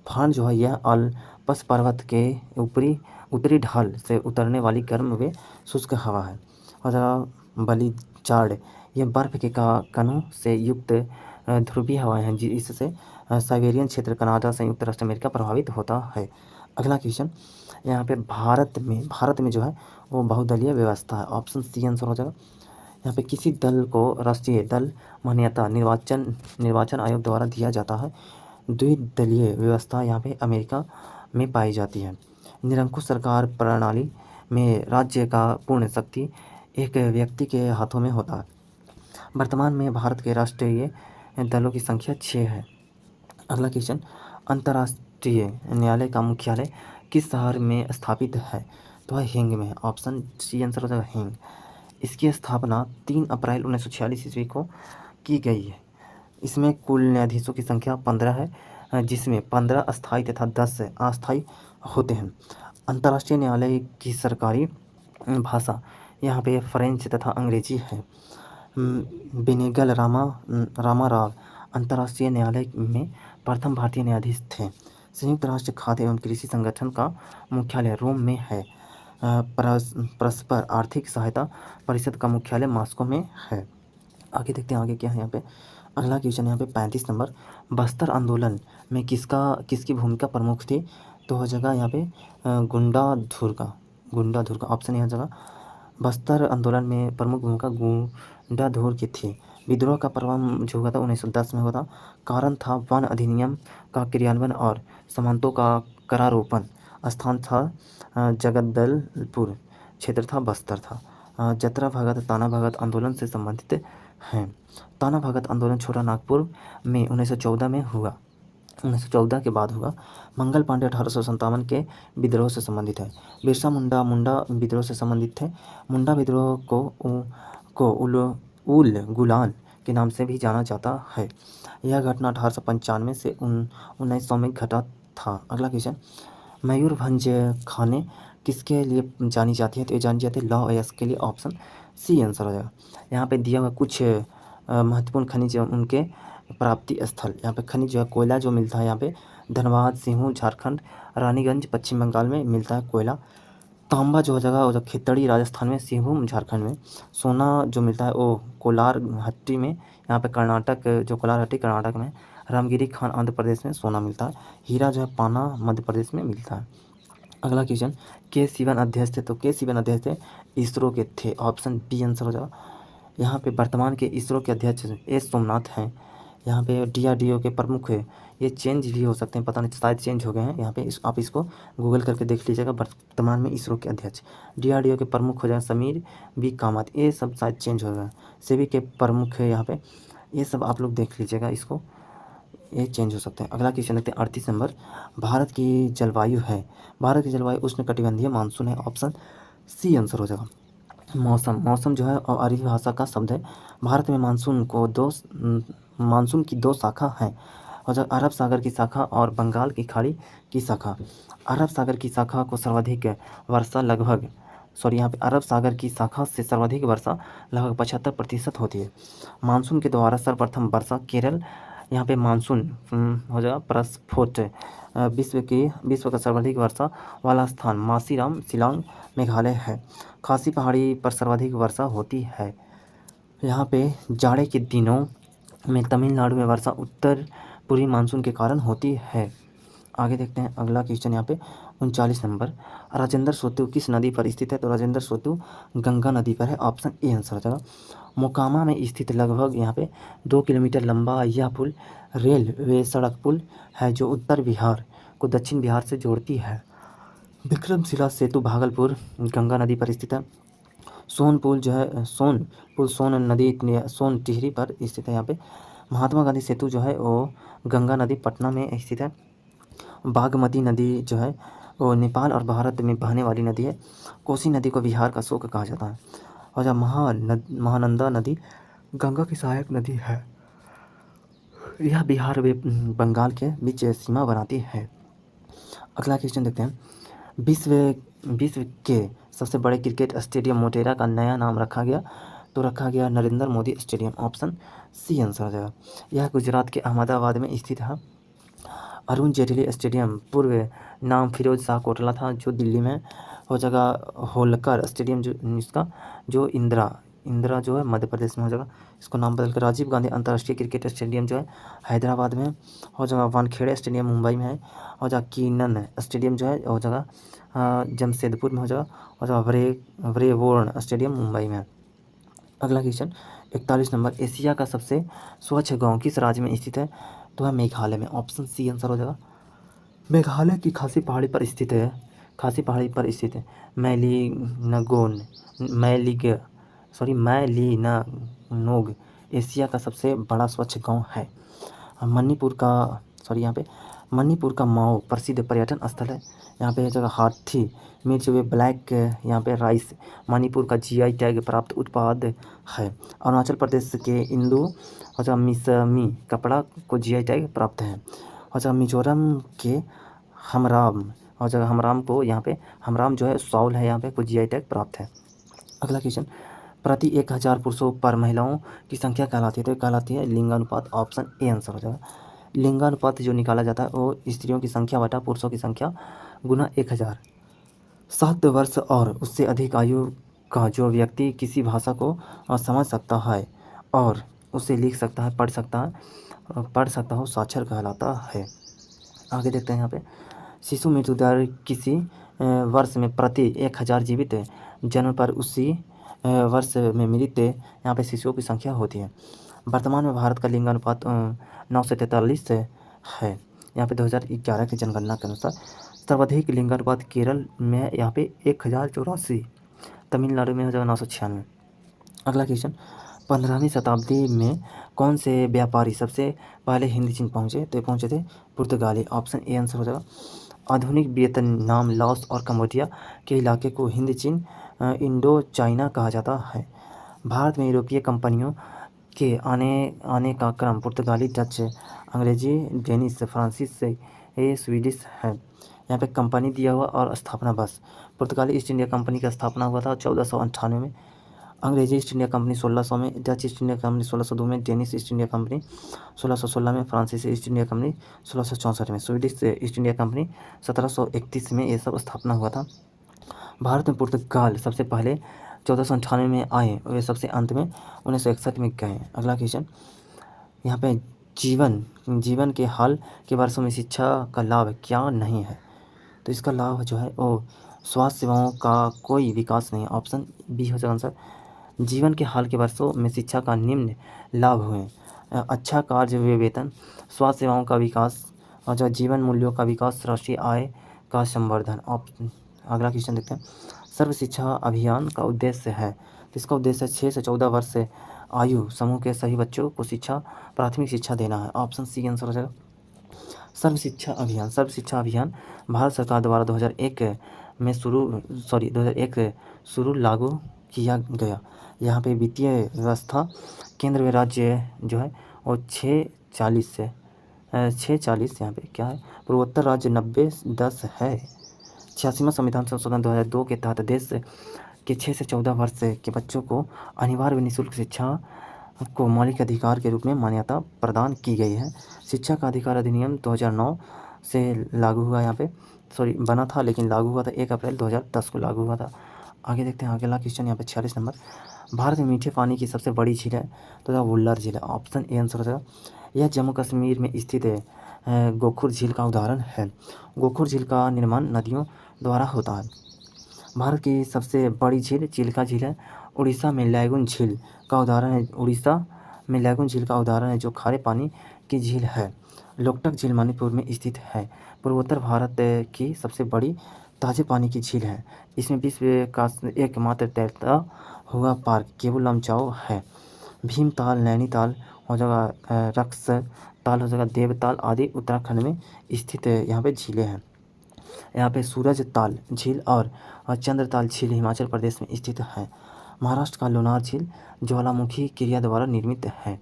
फर्न जो है यह अल्पस पर्वत के उत्तरी ढाल से उतरने वाली गर्म व शुष्क हवा है। हो जाएगा बलिचार्ड यह बर्फ के कणों से युक्त ध्रुवीय हवाएं हैं, जिससे साइबेरियन क्षेत्र, कनाडा, संयुक्त राष्ट्र अमेरिका प्रभावित होता है। अगला क्वेश्चन, यहाँ पे भारत में जो है वो बहुदलीय व्यवस्था है। ऑप्शन सी आंसर हो जाएगा। यहाँ पे किसी दल को राष्ट्रीय दल मान्यता निर्वाचन आयोग द्वारा दिया जाता है। द्विदलीय व्यवस्था यहाँ पे अमेरिका में पाई जाती है। निरंकुश सरकार प्रणाली में राज्य का पूर्ण शक्ति एक व्यक्ति के हाथों में होता है। वर्तमान में भारत के राष्ट्रीय दलों की संख्या 6 है। अगला क्वेश्चन, अंतर्राष्ट्रीय न्यायालय का मुख्यालय किस शहर में स्थापित है? तो है हेंग में। ऑप्शन सी आंसर हो जाएगा हेंग। इसकी स्थापना 3 अप्रैल 1946 ईस्वी को की गई है। इसमें कुल न्यायाधीशों की संख्या 15 है, जिसमें 15 अस्थायी तथा 10 अस्थायी होते हैं। अंतर्राष्ट्रीय न्यायालय की सरकारी भाषा यहाँ पे फ्रेंच तथा अंग्रेजी है। बेनेगल रामाराव अंतर्राष्ट्रीय न्यायालय में प्रथम भारतीय न्यायाधीश थे। संयुक्त राष्ट्र खाद्य एवं कृषि संगठन का मुख्यालय रोम में है। परस्पर आर्थिक सहायता परिषद का मुख्यालय मॉस्को में है। आगे देखते हैं आगे क्या है यहाँ पे। अगला क्वेश्चन यहाँ पे 35 नंबर, बस्तर आंदोलन में किसकी भूमिका प्रमुख थी? तो हो जाएगा यहाँ पे गुंडाधुर का ऑप्शन यहाँ जगह। बस्तर आंदोलन में प्रमुख भूमिका गुंडाधुर की थी। विद्रोह का प्रारंभ जो हुआ था 1910 में हुआ था। कारण था वन अधिनियम का क्रियान्वयन और सामंतों का करारोपण। स्थान था जगदलपुर, क्षेत्र था बस्तर था। जतरा भगत ताना भगत आंदोलन से संबंधित हैं। ताना भगत आंदोलन छोटा नागपुर में 1914 में हुआ, 1914 के बाद हुआ। मंगल पांडे 1857 के विद्रोह से संबंधित है। बिरसा मुंडा विद्रोह से संबंधित थे। मुंडा विद्रोह को उल गुलान के नाम से भी जाना जाता है। यह घटना 1895 से 1900 में घटा था। अगला क्वेश्चन, मयूरभंज खाने किसके लिए जानी जाती है? तो ये जानी जाती है लौह अयस्क के लिए। ऑप्शन सी आंसर हो जाएगा। यहाँ पे दिया हुआ कुछ महत्वपूर्ण खनिज उनके प्राप्ति स्थल। यहाँ पे खनिज जो है कोयला जो मिलता है यहाँ पे धनबाद, सिंहू झारखंड, रानीगंज पश्चिम बंगाल में मिलता है कोयला। तांबा जो हो जाएगा वो खेतड़ी राजस्थान में, सिंहभूम झारखंड में। सोना जो मिलता है वो कोलार हट्टी में, यहाँ पे कर्नाटक जो कोलार हट्टी कर्नाटक में। रामगिरी खान आंध्र प्रदेश में सोना मिलता है। हीरा जो है पाना मध्य प्रदेश में मिलता है। अगला क्वेश्चन, के सिवन अध्यक्ष थे? तो के सिवन अध्यक्ष थे इसरो के थे। ऑप्शन बी आंसर हो जाएगा। यहाँ पे वर्तमान के इसरो के अध्यक्ष एस सोमनाथ हैं। यहाँ पे DRDO के प्रमुख है, ये चेंज भी हो सकते हैं, पता नहीं शायद चेंज हो गए हैं। यहाँ पे आप इसको गूगल करके देख लीजिएगा। वर्तमान में इसरो के अध्यक्ष DRDO के प्रमुख हो जाए समीर बी कामत, ये सब शायद चेंज हो गए। सेबी के प्रमुख है यहाँ पे, ये सब आप लोग देख लीजिएगा, इसको ये चेंज हो सकते हैं। अगला क्वेश्चन देखते हैं 38 नंबर, भारत की जलवायु है। भारत की जलवायु उष्णकटिबंधीय मानसून है। ऑप्शन सी आंसर हो जाएगा। मौसम जो है अरबी भाषा का शब्द है। भारत में मानसून की 2 शाखा हैं, और जो अरब सागर की शाखा और बंगाल की खाड़ी की शाखा। अरब सागर की शाखा को सर्वाधिक वर्षा लगभग यहाँ पे अरब सागर की शाखा से सर्वाधिक वर्षा लगभग 75% होती है। मानसून के द्वारा सर्वप्रथम वर्षा केरल यहाँ पे मानसून हो जाएगा प्रस्फोट। विश्व का सर्वाधिक वर्षा वाला स्थान मासीराम शिलांग मेघालय है। खासी पहाड़ी पर सर्वाधिक वर्षा होती है। यहाँ पे जाड़े के दिनों में तमिलनाडु में वर्षा उत्तर पूर्वी मानसून के कारण होती है। आगे देखते हैं अगला क्वेश्चन यहाँ पे 39 नंबर। राजेंद्र सेतु किस नदी पर स्थित है? तो राजेंद्र सेतु गंगा नदी पर है। ऑप्शन ए आंसर हो जाएगा। मोकामा में स्थित लगभग यहाँ पे 2 किलोमीटर लंबा यह पुल रेलवे सड़क पुल है जो उत्तर बिहार को दक्षिण बिहार से जोड़ती है। विक्रमशिला सेतु भागलपुर गंगा नदी पर स्थित है। सोन टिहरी पर स्थित है। यहाँ पे महात्मा गांधी सेतु जो है वो गंगा नदी पटना में स्थित है। बागमती नदी जो है वो नेपाल और भारत में बहने वाली नदी है। कोसी नदी को बिहार का शोक कहा जाता है। और जब महानंदा नदी गंगा की सहायक नदी है। यह बिहार व बंगाल के बीच सीमा बनाती है। अगला क्वेश्चन देखते हैं। विश्व के सबसे बड़े क्रिकेट स्टेडियम मोटेरा का नया नाम रखा गया। तो रखा गया Narendra Modi stadium. Option C answer हो जाएगा। यह गुजरात के अहमदाबाद में स्थित है। अरुण जेटली स्टेडियम पूर्व नाम फिरोज शाह कोटला था जो दिल्ली में हो जाएगा। होलकर स्टेडियम जो इंदिरा जो है मध्य प्रदेश में हो जाएगा। इसको नाम बदलकर राजीव गांधी अंतर्राष्ट्रीय क्रिकेट स्टेडियम जो है हैदराबाद में हो जाएगा। वानखेड़े स्टेडियम मुंबई में है। हो जाएगा कीनन स्टेडियम जो है हो जाएगा जमशेदपुर में हो जाएगा। हो जाएगा ब्रेबोर्न स्टेडियम मुंबई में है। अगला क्वेश्चन 41 नंबर। एशिया का सबसे स्वच्छ गाँव किस राज्य में स्थित है? तो है मेघालय में। ऑप्शन सी आंसर हो जाएगा। मेघालय की खासी पहाड़ी पर स्थित है। मैलीनानोग एशिया का सबसे बड़ा स्वच्छ गांव है। मणिपुर का माओ प्रसिद्ध पर्यटन स्थल है। यहाँ पे जगह हाथी मिर्च वे ब्लैक यहाँ पे राइस मणिपुर का जीआई टैग प्राप्त उत्पाद है। अरुणाचल प्रदेश के इंदू और मिसमी कपड़ा को जीआई टैग प्राप्त है। और मिजोरम के हमराम को यहाँ पे हमराम जो है सॉल है यहाँ पे को जीआई टैग प्राप्त है। अगला क्वेश्चन। प्रति 1000 पुरुषों पर महिलाओं की संख्या कहलाती है। तो कहलाती है लिंगानुपात। ऑप्शन ए आंसर हो जाएगा। लिंगानुपात जो निकाला जाता है वो स्त्रियों की संख्या बटा पुरुषों की संख्या गुना 1000। 7 वर्ष और उससे अधिक आयु का जो व्यक्ति किसी भाषा को समझ सकता है और उसे लिख सकता है पढ़ सकता हो साक्षर कहलाता है। आगे देखते हैं यहाँ पे शिशु मृत्यु दर किसी वर्ष में प्रति 1000 जीवित जन्म पर उसी वर्ष में मृत यहाँ पे शिशुओं की संख्या होती है। वर्तमान में भारत का लिंगानुपात 943 है। यहाँ पे 2011 की जनगणना के अनुसार सर्वाधिक लिंगानुपात केरल में यहाँ पे 1084। तमिलनाडु में हो जाएगा 996। अगला क्वेश्चन। 15वीं शताब्दी में कौन से व्यापारी सबसे पहले हिंद चीन पहुँचे? तो पहुँचे थे पुर्तगाली। ऑप्शन ए आंसर हो जाएगा। आधुनिक वियतनाम लाओस और कम्बोडिया के इलाके को हिंद चीन इंडो चाइना कहा जाता है। भारत में यूरोपीय कंपनियों के आने का क्रम पुर्तगाली डच अंग्रेजी डेनिश फ्रांसीसी स्वीडिश है। यहाँ पे कंपनी दिया हुआ और स्थापना बस। पुर्तगाली ईस्ट इंडिया कंपनी का स्थापना हुआ था 1498 में। अंग्रेजी ईस्ट इंडिया कंपनी 1600 में। डच ईस्ट इंडिया कंपनी 1602 में। डेनिश ईस्ट इंडिया कंपनी 1616 में। फ्रांसीसी ईस्ट इंडिया कंपनी 1664 में। स्वीडिश ईस्ट इंडिया कंपनी 1731 में ये सब स्थापना हुआ था। भारत में पुर्तगाल सबसे पहले 1498 में आए और ये सबसे अंत में 1961 में गए। अगला क्वेश्चन। यहाँ पे जीवन के हाल के वर्षों में शिक्षा का लाभ क्या नहीं है? तो इसका लाभ जो है वो स्वास्थ्य सेवाओं का कोई विकास नहीं है। ऑप्शन बी हो जाएगा आंसर। जीवन के हाल के वर्षों में शिक्षा का निम्न लाभ हुए। अच्छा कार्य वेतन, स्वास्थ्य सेवाओं का विकास और जो जीवन मूल्यों का विकास, राष्ट्रीय आय का संवर्धन। अगला क्वेश्चन देखते हैं। सर्व शिक्षा अभियान का उद्देश्य है। तो इसका उद्देश्य 6 से 14 वर्ष से आयु समूह के सभी बच्चों को प्राथमिक शिक्षा देना है। ऑप्शन सी आंसर हो जाएगा। सर्व शिक्षा अभियान भारत सरकार द्वारा 2001 शुरू लागू किया गया। यहाँ पे वित्तीय व्यवस्था केंद्र व राज्य जो है वो 640 यहाँ पे क्या है पूर्वोत्तर राज्य 90-10 है। 86वां संविधान संशोधन 2002 के तहत देश के 6 से 14 वर्ष के बच्चों को अनिवार्य व निःशुल्क शिक्षा को मौलिक अधिकार के रूप में मान्यता प्रदान की गई है। शिक्षा का अधिकार अधिनियम 2009 से लागू हुआ यहाँ पे, बना था लेकिन लागू हुआ था 1 अप्रैल 2010 को लागू हुआ था। आगे देखते हैं अगला क्वेश्चन यहाँ पे 46 नंबर। भारत में मीठे पानी की सबसे बड़ी झील है तो वुल्लर झील है। ऑप्शन ए आंसर हो जाएगा। यह जम्मू कश्मीर में स्थित है। गोखुर झील का उदाहरण है। गोखुर झील का निर्माण नदियों द्वारा होता है। भारत की सबसे बड़ी झील चिल्का झील है। उड़ीसा में लैगून झील का उदाहरण है। उड़ीसा में लैगून झील का उदाहरण है जो खारे पानी की झील है। लोकटक झील मणिपुर में स्थित है। पूर्वोत्तर भारत की सबसे बड़ी ताजे पानी की झील है। इसमें विश्व का एकमात्र तैरता हुआ पार्क केवल लमचाओ है। भीमताल, नैनीताल हो जाएगा, रक्स ताल हो जाएगा, देवताल आदि उत्तराखंड में स्थित यहाँ पे झीलें हैं। यहाँ पे सूरज ताल झील और चंद्रताल झील हिमाचल प्रदेश में स्थित है। महाराष्ट्र का लोनार झील ज्वालामुखी क्रिया द्वारा निर्मित है।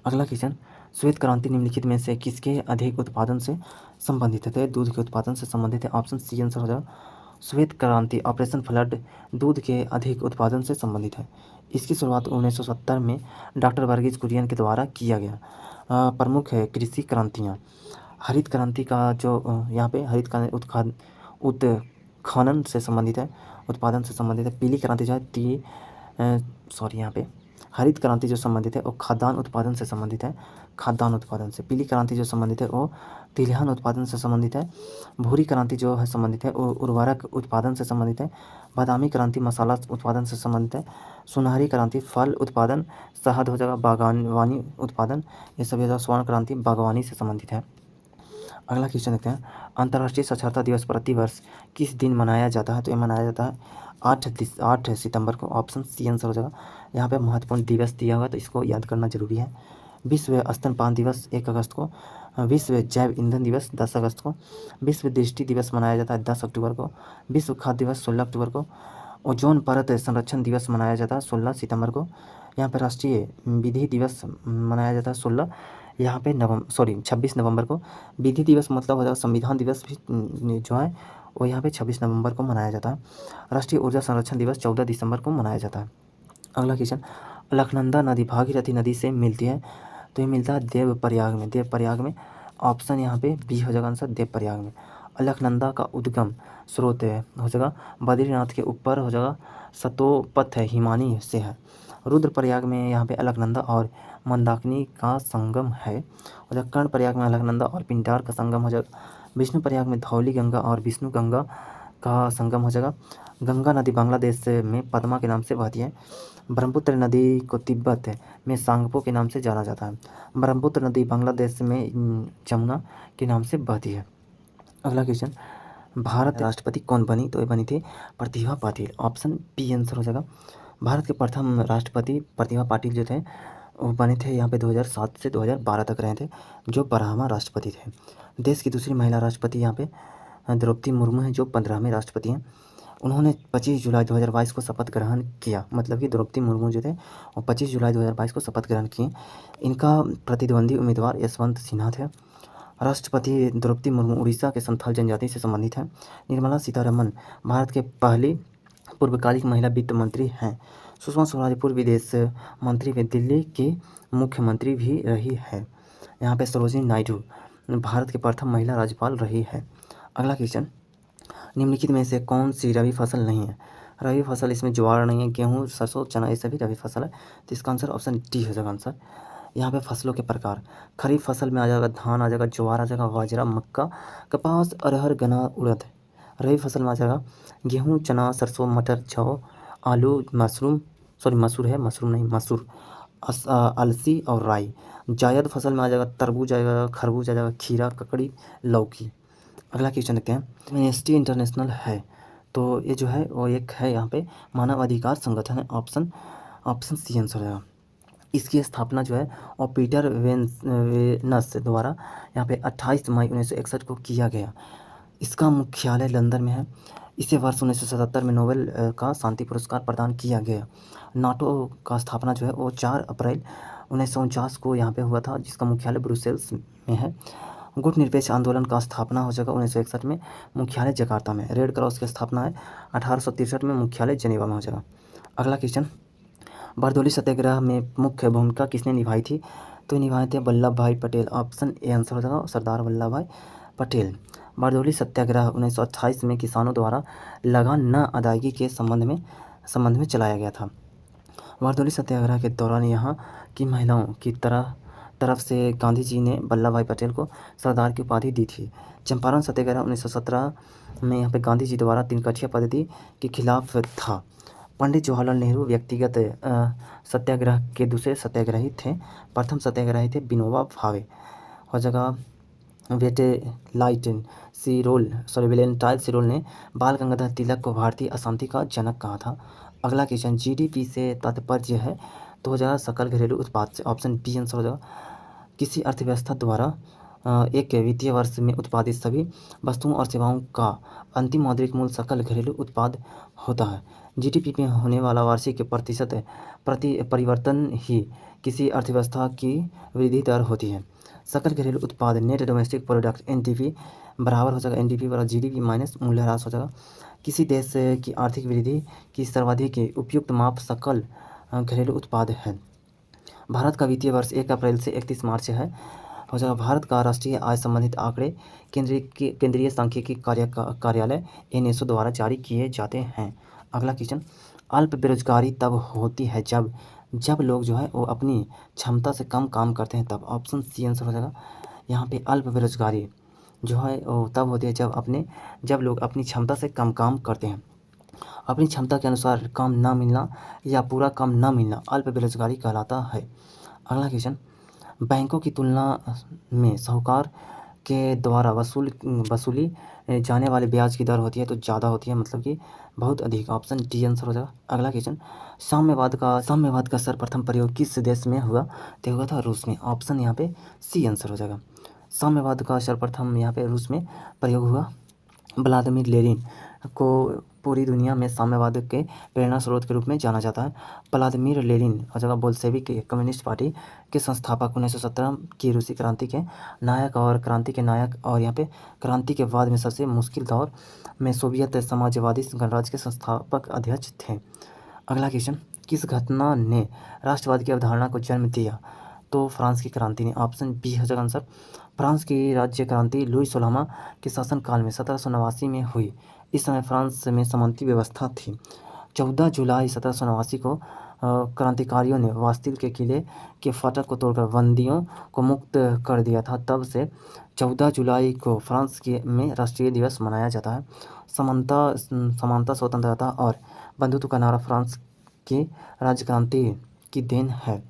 अगला क्वेश्चन, श्वेत क्रांति निम्नलिखित में से किसके अधिक उत्पादन से संबंधित है? तो दूध के उत्पादन से संबंधित है। ऑप्शन सी आंसर हो जाएगा। श्वेत क्रांति ऑपरेशन फ्लड दूध के अधिक उत्पादन से संबंधित है। इसकी शुरुआत 1970 में डॉक्टर वर्गीज कुरियन के द्वारा किया गया। प्रमुख है कृषि क्रांतियाँ। हरित क्रांति का जो यहाँ पे हरित क्रांति उत्खनन से संबंधित है, उत्पादन से संबंधित है। पीली क्रांति जो है यहाँ पे हरित क्रांति जो संबंधित है वो खाद्यान्न उत्पादन से संबंधित है। खाद्यान्न उत्पादन से। पीली क्रांति जो संबंधित है वो तिलहन उत्पादन से संबंधित है। भूरी क्रांति जो है संबंधित है वो उर्वरक उत्पादन से संबंधित है। बादामी क्रांति मसाला उत्पादन से संबंधित है। सुनहरी क्रांति फल उत्पादन, शहद हो जाएगा, बागवानी उत्पादन, ये सभी स्वर्ण क्रांति बागवानी से संबंधित है। अगला क्वेश्चन देखते हैं, अंतर्राष्ट्रीय साक्षरता दिवस प्रतिवर्ष किस दिन मनाया जाता है? तो ये मनाया जाता है 8 सितंबर को। ऑप्शन सी आंसर हो जाएगा। यहाँ पे महत्वपूर्ण दिवस दिया हुआ है तो इसको याद करना जरूरी है। विश्व स्तनपान दिवस 1 अगस्त को। विश्व जैव ईंधन दिवस 10 अगस्त को। विश्व दृष्टि दिवस मनाया जाता है 10 अक्टूबर को। विश्व खाद्य दिवस 16 अक्टूबर को। ओजोन परत संरक्षण दिवस मनाया जाता है 16 सितंबर को। यहाँ पर राष्ट्रीय विधि दिवस मनाया जाता है 26 नवंबर को। विधि दिवस मतलब हो जाएगा संविधान दिवस भी जो है वो यहाँ पे 26 नवंबर को मनाया जाता है। राष्ट्रीय ऊर्जा संरक्षण दिवस 14 दिसंबर को मनाया जाता है। अगला क्वेश्चन, अलकनंदा नदी भागीरथी नदी से मिलती है तो ये मिलता है देवप्रयाग में। देवप्रयाग में ऑप्शन यहाँ पे बी हो जाएगा आंसर, देवप्रयाग में। अलकनंदा का उद्गम स्रोत हो जाएगा बद्रीनाथ के ऊपर हो जाएगा सतोपथ है, हिमानी से है। रुद्रप्रयाग में यहाँ पे अलकनंदा और मंदाकिनी का संगम है। हो जाएगा कर्णप्रयाग में अलकनंदा और पिंडार का संगम हो जाएगा। विष्णुप्रयाग में धौली गंगा और विष्णु गंगा का संगम हो जाएगा। गंगा नदी बांग्लादेश में पद्मा के नाम से बहती है। ब्रह्मपुत्र नदी को तिब्बत में सांगपो के नाम से जाना जाता है। ब्रह्मपुत्र नदी बांग्लादेश में जमुना के नाम से बहती है। अगला क्वेश्चन, भारत राष्ट्रपति कौन बनी? तो ये बनी थी Pratibha Patil. Option B answer हो जाएगा। भारत के प्रथम राष्ट्रपति प्रतिभा पाटिल जो थे वो बने थे यहाँ पे 2007 से 2012 तक रहे थे, जो 12वां राष्ट्रपति थे। देश की दूसरी महिला राष्ट्रपति यहाँ पे द्रौपदी मुर्मू हैं जो 15वें राष्ट्रपति हैं। उन्होंने 25 जुलाई 2022 को शपथ ग्रहण किया, मतलब कि द्रौपदी मुर्मू जो थे वो 25 जुलाई 2022 को शपथ ग्रहण किए। इनका प्रतिद्वंदी उम्मीदवार यशवंत सिन्हा थे। राष्ट्रपति द्रौपदी मुर्मू उड़ीसा के संथाल जनजाति से संबंधित हैं। निर्मला सीतारमन भारत के पहली पूर्वकालिक महिला वित्त मंत्री हैं। सुषमा स्वराज पूर्व विदेश मंत्री व दिल्ली की मुख्यमंत्री भी रही है। यहाँ पे सरोजिनी नायडू भारत के प्रथम महिला राज्यपाल रही है। अगला क्वेश्चन, निम्नलिखित में से कौन सी रबी फसल नहीं है? रबी फसल इसमें ज्वार नहीं है, गेहूँ, सरसों, चना ये सभी रबी फसल है। तो इसका आंसर ऑप्शन डी हो जाएगा आंसर। यहाँ पे फसलों के प्रकार, खरीफ फसल में आ जाएगा धान, आ जाएगा ज्वार, आ जाएगा बाजरा, मक्का, कपास, अरहर, गन्ना, उड़द। रबी फसल में आ जाएगा गेहूँ, चना, सरसों, मटर, जौ, आलू, मसूर, अलसी और राई। जायद फसल में आ जाएगा तरबूज, आएगा खरबूज, आ जाएगा खीरा, ककड़ी, लौकी। अगला क्वेश्चन देखते हैं, एमनेस्टी इंटरनेशनल है तो ये जो है वो एक है यहाँ पे मानव अधिकार संगठन है। ऑप्शन सी आंसर है। इसकी स्थापना जो है और पीटर वेनस द्वारा यहाँ पे 28 मई 1961 को किया गया। इसका मुख्यालय लंदन में है। इसे वर्ष 1977 में नोबेल का शांति पुरस्कार प्रदान किया गया। नाटो का स्थापना जो है वो 4 अप्रैल 1949 को यहाँ पे हुआ था, जिसका मुख्यालय ब्रुसेल्स में है। गुट निरपेक्ष आंदोलन का स्थापना हो जाएगा 1961 में, मुख्यालय जकार्ता में। रेड क्रॉस की स्थापना है 1863 में, मुख्यालय जेनेवा में हो जाएगा। अगला क्वेश्चन, बारदोली सत्याग्रह में मुख्य भूमिका किसने निभाई थी? तो निभाए थे वल्लभ भाई पटेल। ऑप्शन ए आंसर हो जाएगा, सरदार वल्लभ भाई पटेल। बारदोली सत्याग्रह 1928 में किसानों द्वारा लगान न अदायगी के संबंध में चलाया गया था। बारदोली सत्याग्रह के दौरान यहाँ की महिलाओं की तरफ से गांधी जी ने वल्लभ भाई पटेल को सरदार की उपाधि दी थी। चंपारण सत्याग्रह 1917 में यहाँ पे गांधी जी द्वारा तीन कठिया पद्धति के खिलाफ था। पंडित जवाहरलाल नेहरू व्यक्तिगत सत्याग्रह के दूसरे सत्याग्रही थे। प्रथम सत्याग्रही थे विनोबा भावे। और जगह वेलेंटाइन सिरोल ने बाल गंगाधर तिलक को भारतीय अशांति का जनक कहा था। अगला क्वेश्चन, जीडीपी से तात्पर्य है तो हो जाएगा सकल घरेलू उत्पाद से। ऑप्शन बी आंसर हो जाएगा। किसी अर्थव्यवस्था द्वारा एक वित्तीय वर्ष में उत्पादित सभी वस्तुओं और सेवाओं का अंतिम मौद्रिक मूल्य सकल घरेलू उत्पाद होता है। जीडीपी में होने वाला वार्षिक प्रतिशत परिवर्तन ही किसी अर्थव्यवस्था की वृद्धि दर होती है। सकल घरेलू उत्पाद नेट डोमेस्टिक प्रोडक्ट एनडीपी बराबर हो जाएगा, एनडीपी बराबर जीडीपी माइनस मूल्य ह्रास हो जाएगा। किसी देश की आर्थिक वृद्धि की सर्वाधिक उपयुक्त माप सकल घरेलू उत्पाद है। भारत का वित्तीय वर्ष 1 अप्रैल से 31 मार्च है। हो जाएगा। भारत का राष्ट्रीय आय संबंधित आंकड़े केंद्रीय सांख्यिकी कार्यालय एनएसओ द्वारा जारी किए जाते हैं। अगला क्वेश्चन, अल्प बेरोजगारी तब होती है जब लोग जो है वो अपनी क्षमता से कम काम करते हैं तब। ऑप्शन सी आंसर हो जाएगा। यहाँ पे अल्प बेरोजगारी जो है वो तब होती है जब लोग अपनी क्षमता से कम काम करते हैं। अपनी क्षमता के अनुसार काम न मिलना या पूरा काम न मिलना अल्प बेरोजगारी कहलाता है। अगला क्वेश्चन, बैंकों की तुलना में साहूकार के द्वारा वसूली जाने वाले ब्याज की दर होती है तो ज़्यादा होती है, मतलब कि बहुत अधिक। ऑप्शन डी आंसर हो जाएगा। अगला क्वेश्चन, साम्यवाद का सर्वप्रथम प्रयोग किस देश में हुआ तो हुआ था रूस में। ऑप्शन यहाँ पे सी आंसर हो जाएगा। साम्यवाद का सर्वप्रथम यहाँ पे रूस में प्रयोग हुआ। व्लादिमीर लेनिन को पूरी दुनिया में साम्यवाद के प्रेरणा स्रोत के रूप में जाना जाता है। व्लादिमीर लेनिन और जगह बोल्शेविक कम्युनिस्ट पार्टी के संस्थापक, 1917 की रूसी क्रांति के नायक और यहाँ पे क्रांति के बाद में सबसे मुश्किल दौर में सोवियत समाजवादी गणराज्य के संस्थापक अध्यक्ष थे। अगला क्वेश्चन, किस घटना ने राष्ट्रवाद की अवधारणा को जन्म दिया तो फ्रांस की क्रांति ने। ऑप्शन बी हो जाएगा आंसर। फ्रांस की राज्य क्रांति लुई 16वां के शासनकाल में 1789 में हुई। इस समय फ्रांस में सामंती व्यवस्था थी। 14 जुलाई 1789 को क्रांतिकारियों ने बास्तिल के किले के फाटक को तोड़कर बंदियों को मुक्त कर दिया था। तब से 14 जुलाई को फ्रांस में राष्ट्रीय दिवस मनाया जाता है। समानता, स्वतंत्रता और बंधुत्व का नारा फ्रांस की राज्य क्रांति की देन है।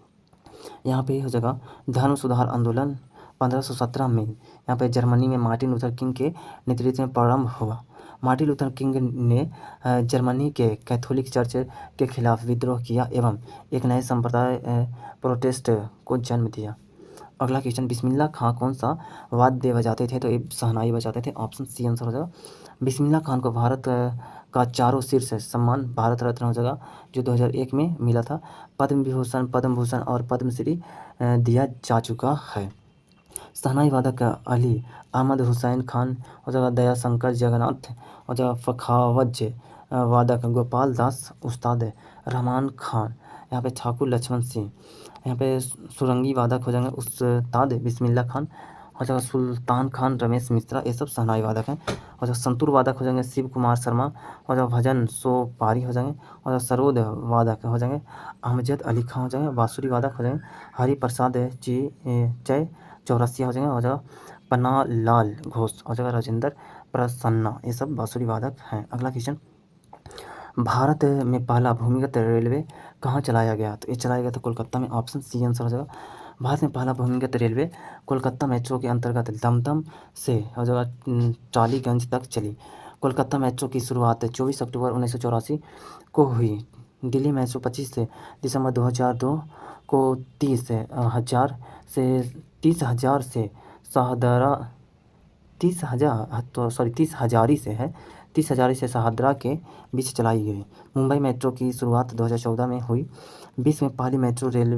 यहाँ पे हो जाएगा धर्म सुधार आंदोलन 1517 में यहाँ पे जर्मनी में मार्टिन लूथर किंग के नेतृत्व में प्रारंभ हुआ। मार्टिन लूथर किंग ने जर्मनी के कैथोलिक चर्च के खिलाफ विद्रोह किया एवं एक नए संप्रदाय प्रोटेस्ट को जन्म दिया। अगला क्वेश्चन, बिस्मिल्लाह खां कौन सा वाद्य बजाते थे तो ये शहनाई बजाते थे। ऑप्शन सी आंसर हो जाएगा। बिस्मिल्लाह खान को भारत का चारों शीर्ष सम्मान भारत रत्न हो जाएगा जो 2001 में मिला था। पद्म विभूषण, पद्म भूषण और पद्मश्री दिया जा चुका है। शहनाई वादक अली अहमद हुसैन खान हो जाएगा। दया शंकर जगन्नाथ हो जाएगा। फखावज वादक गोपाल दास उस्ताद रहमान खान। यहाँ पे ठाकुर लक्ष्मण सिंह। यहाँ पे सुरंगी वादक हो जाएंगे उस्ताद बिस्मिल्लाह खान हो जाएगा। सुल्तान खान, रमेश मिश्रा, ये सब शहनाई वादक हैं। हो जाएगा संतूर वादक हो जाएंगे शिव कुमार शर्मा। हो जाएगा भजन सोपारी हो जाएंगे। हो जाएगा सरोद वादक हो जाएंगे अमजद अली खान हो जाएंगे। बांसुरी वादक हो जाएंगे हरि प्रसाद जी जय चौरसिया हो जाएंगे। हो जाएगा पन्नालाल घोष हो जाएगा राजेंद्र प्रसन्ना, ये सब बांसुरी वादक हैं। अगला क्वेश्चन, भारत में पहला भूमिगत रेलवे कहाँ चलाया गया तो ये चलाया गया था कोलकाता में। ऑप्शन सी आंसर हो जाएगा। भारत में पहला भूमिगत रेलवे कोलकाता मेट्रो के अंतर्गत दमदम से हो जाएगा टालीगंज तक चली। कोलकाता मेट्रो की शुरुआत 24 अक्टूबर 1984 को हुई। दिल्ली मेट्रो 25 दिसंबर 2002 को 30,000 से शाहदरा 30,000 से शाहदरा के बीच चलाई गई। मुंबई मेट्रो की शुरुआत 2014 में हुई। विश्व में पहली मेट्रो रेल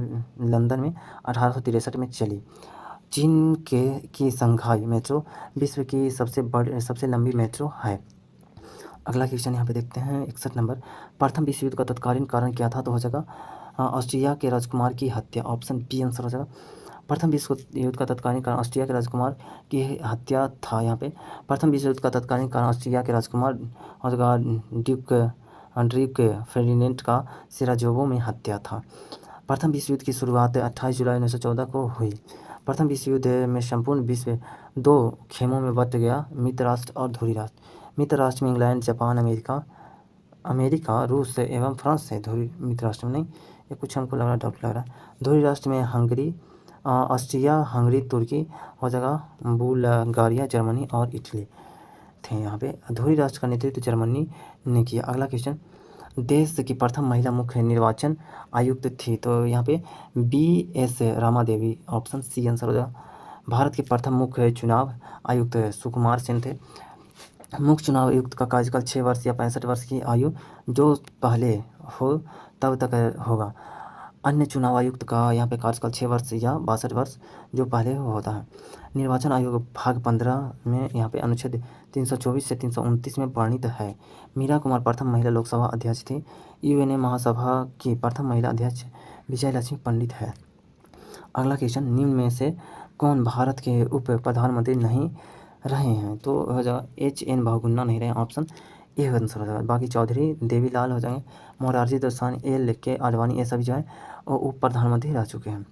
लंदन में 1863 में चली। चीन की शंघाई मेट्रो विश्व की सबसे लंबी मेट्रो है। अगला क्वेश्चन यहाँ पे देखते हैं 61 नंबर, प्रथम विश्व युद्ध का तत्कालीन कारण क्या था तो हो जाएगा ऑस्ट्रिया के राजकुमार की हत्या, ऑप्शन बी आंसर हो जाएगा। प्रथम विश्व युद्ध का तत्कालीन कारण ऑस्ट्रिया के राजकुमार की हत्या था। यहाँ पे प्रथम विश्व युद्ध का तत्कालीन कारण ऑस्ट्रिया के राजकुमार और ड्यूक ड्यूक फेर्डिनेंट का सेराजेवो में हत्या था। प्रथम विश्व युद्ध की शुरुआत 28 जुलाई 1914 को हुई। प्रथम विश्व युद्ध में संपूर्ण विश्व दो खेमों में बंट गया, मित्र राष्ट्र और धुरी राष्ट्र। मित्र राष्ट्र में इंग्लैंड, जापान, अमेरिका, रूस एवं फ्रांस है। धुरी मित्र राष्ट्र में नहीं, ये कुछ हमको लग रहा, डाउट लग रहा है। धुरी राष्ट्र में हंगरी, ऑस्ट्रिया हंगरी, तुर्की हो जाएगा, बुल्गारिया, जर्मनी और इटली थे। यहाँ पे धुरी राष्ट्र का नेतृत्व जर्मनी ने किया। अगला क्वेश्चन, देश की प्रथम महिला मुख्य निर्वाचन आयुक्त थी, तो यहाँ पे BS रामा देवी, ऑप्शन सी आंसर हो जाएगा। भारत के प्रथम मुख्य चुनाव आयुक्त सुकुमार सेन थे। मुख्य चुनाव आयुक्त का कार्यकाल 6 वर्ष या 65 वर्ष की आयु जो पहले हो तब तक होगा। अन्य चुनाव आयुक्त का यहाँ पे कार्यकाल 6 वर्ष या 62 वर्ष जो पहले होता है। निर्वाचन आयोग भाग 15 में यहाँ पे अनुच्छेद 324 से 329 में वर्णित है। मीरा कुमार प्रथम महिला लोकसभा अध्यक्ष थी। UNA महासभा की प्रथम महिला अध्यक्ष विजय लक्ष्मी पंडित है। अगला क्वेश्चन, निम्न में से कौन भारत के उप प्रधानमंत्री नहीं रहे हैं, तो हो जाएगा HN बहुगुणा नहीं रहे, ऑप्शन ए आंसर हो जाएगा। बाकी चौधरी, देवीलाल हो जाएंगे, मोरारजी देसाई, LK आडवाणी, ये सभी जो है वो उप प्रधानमंत्री रह चुके हैं।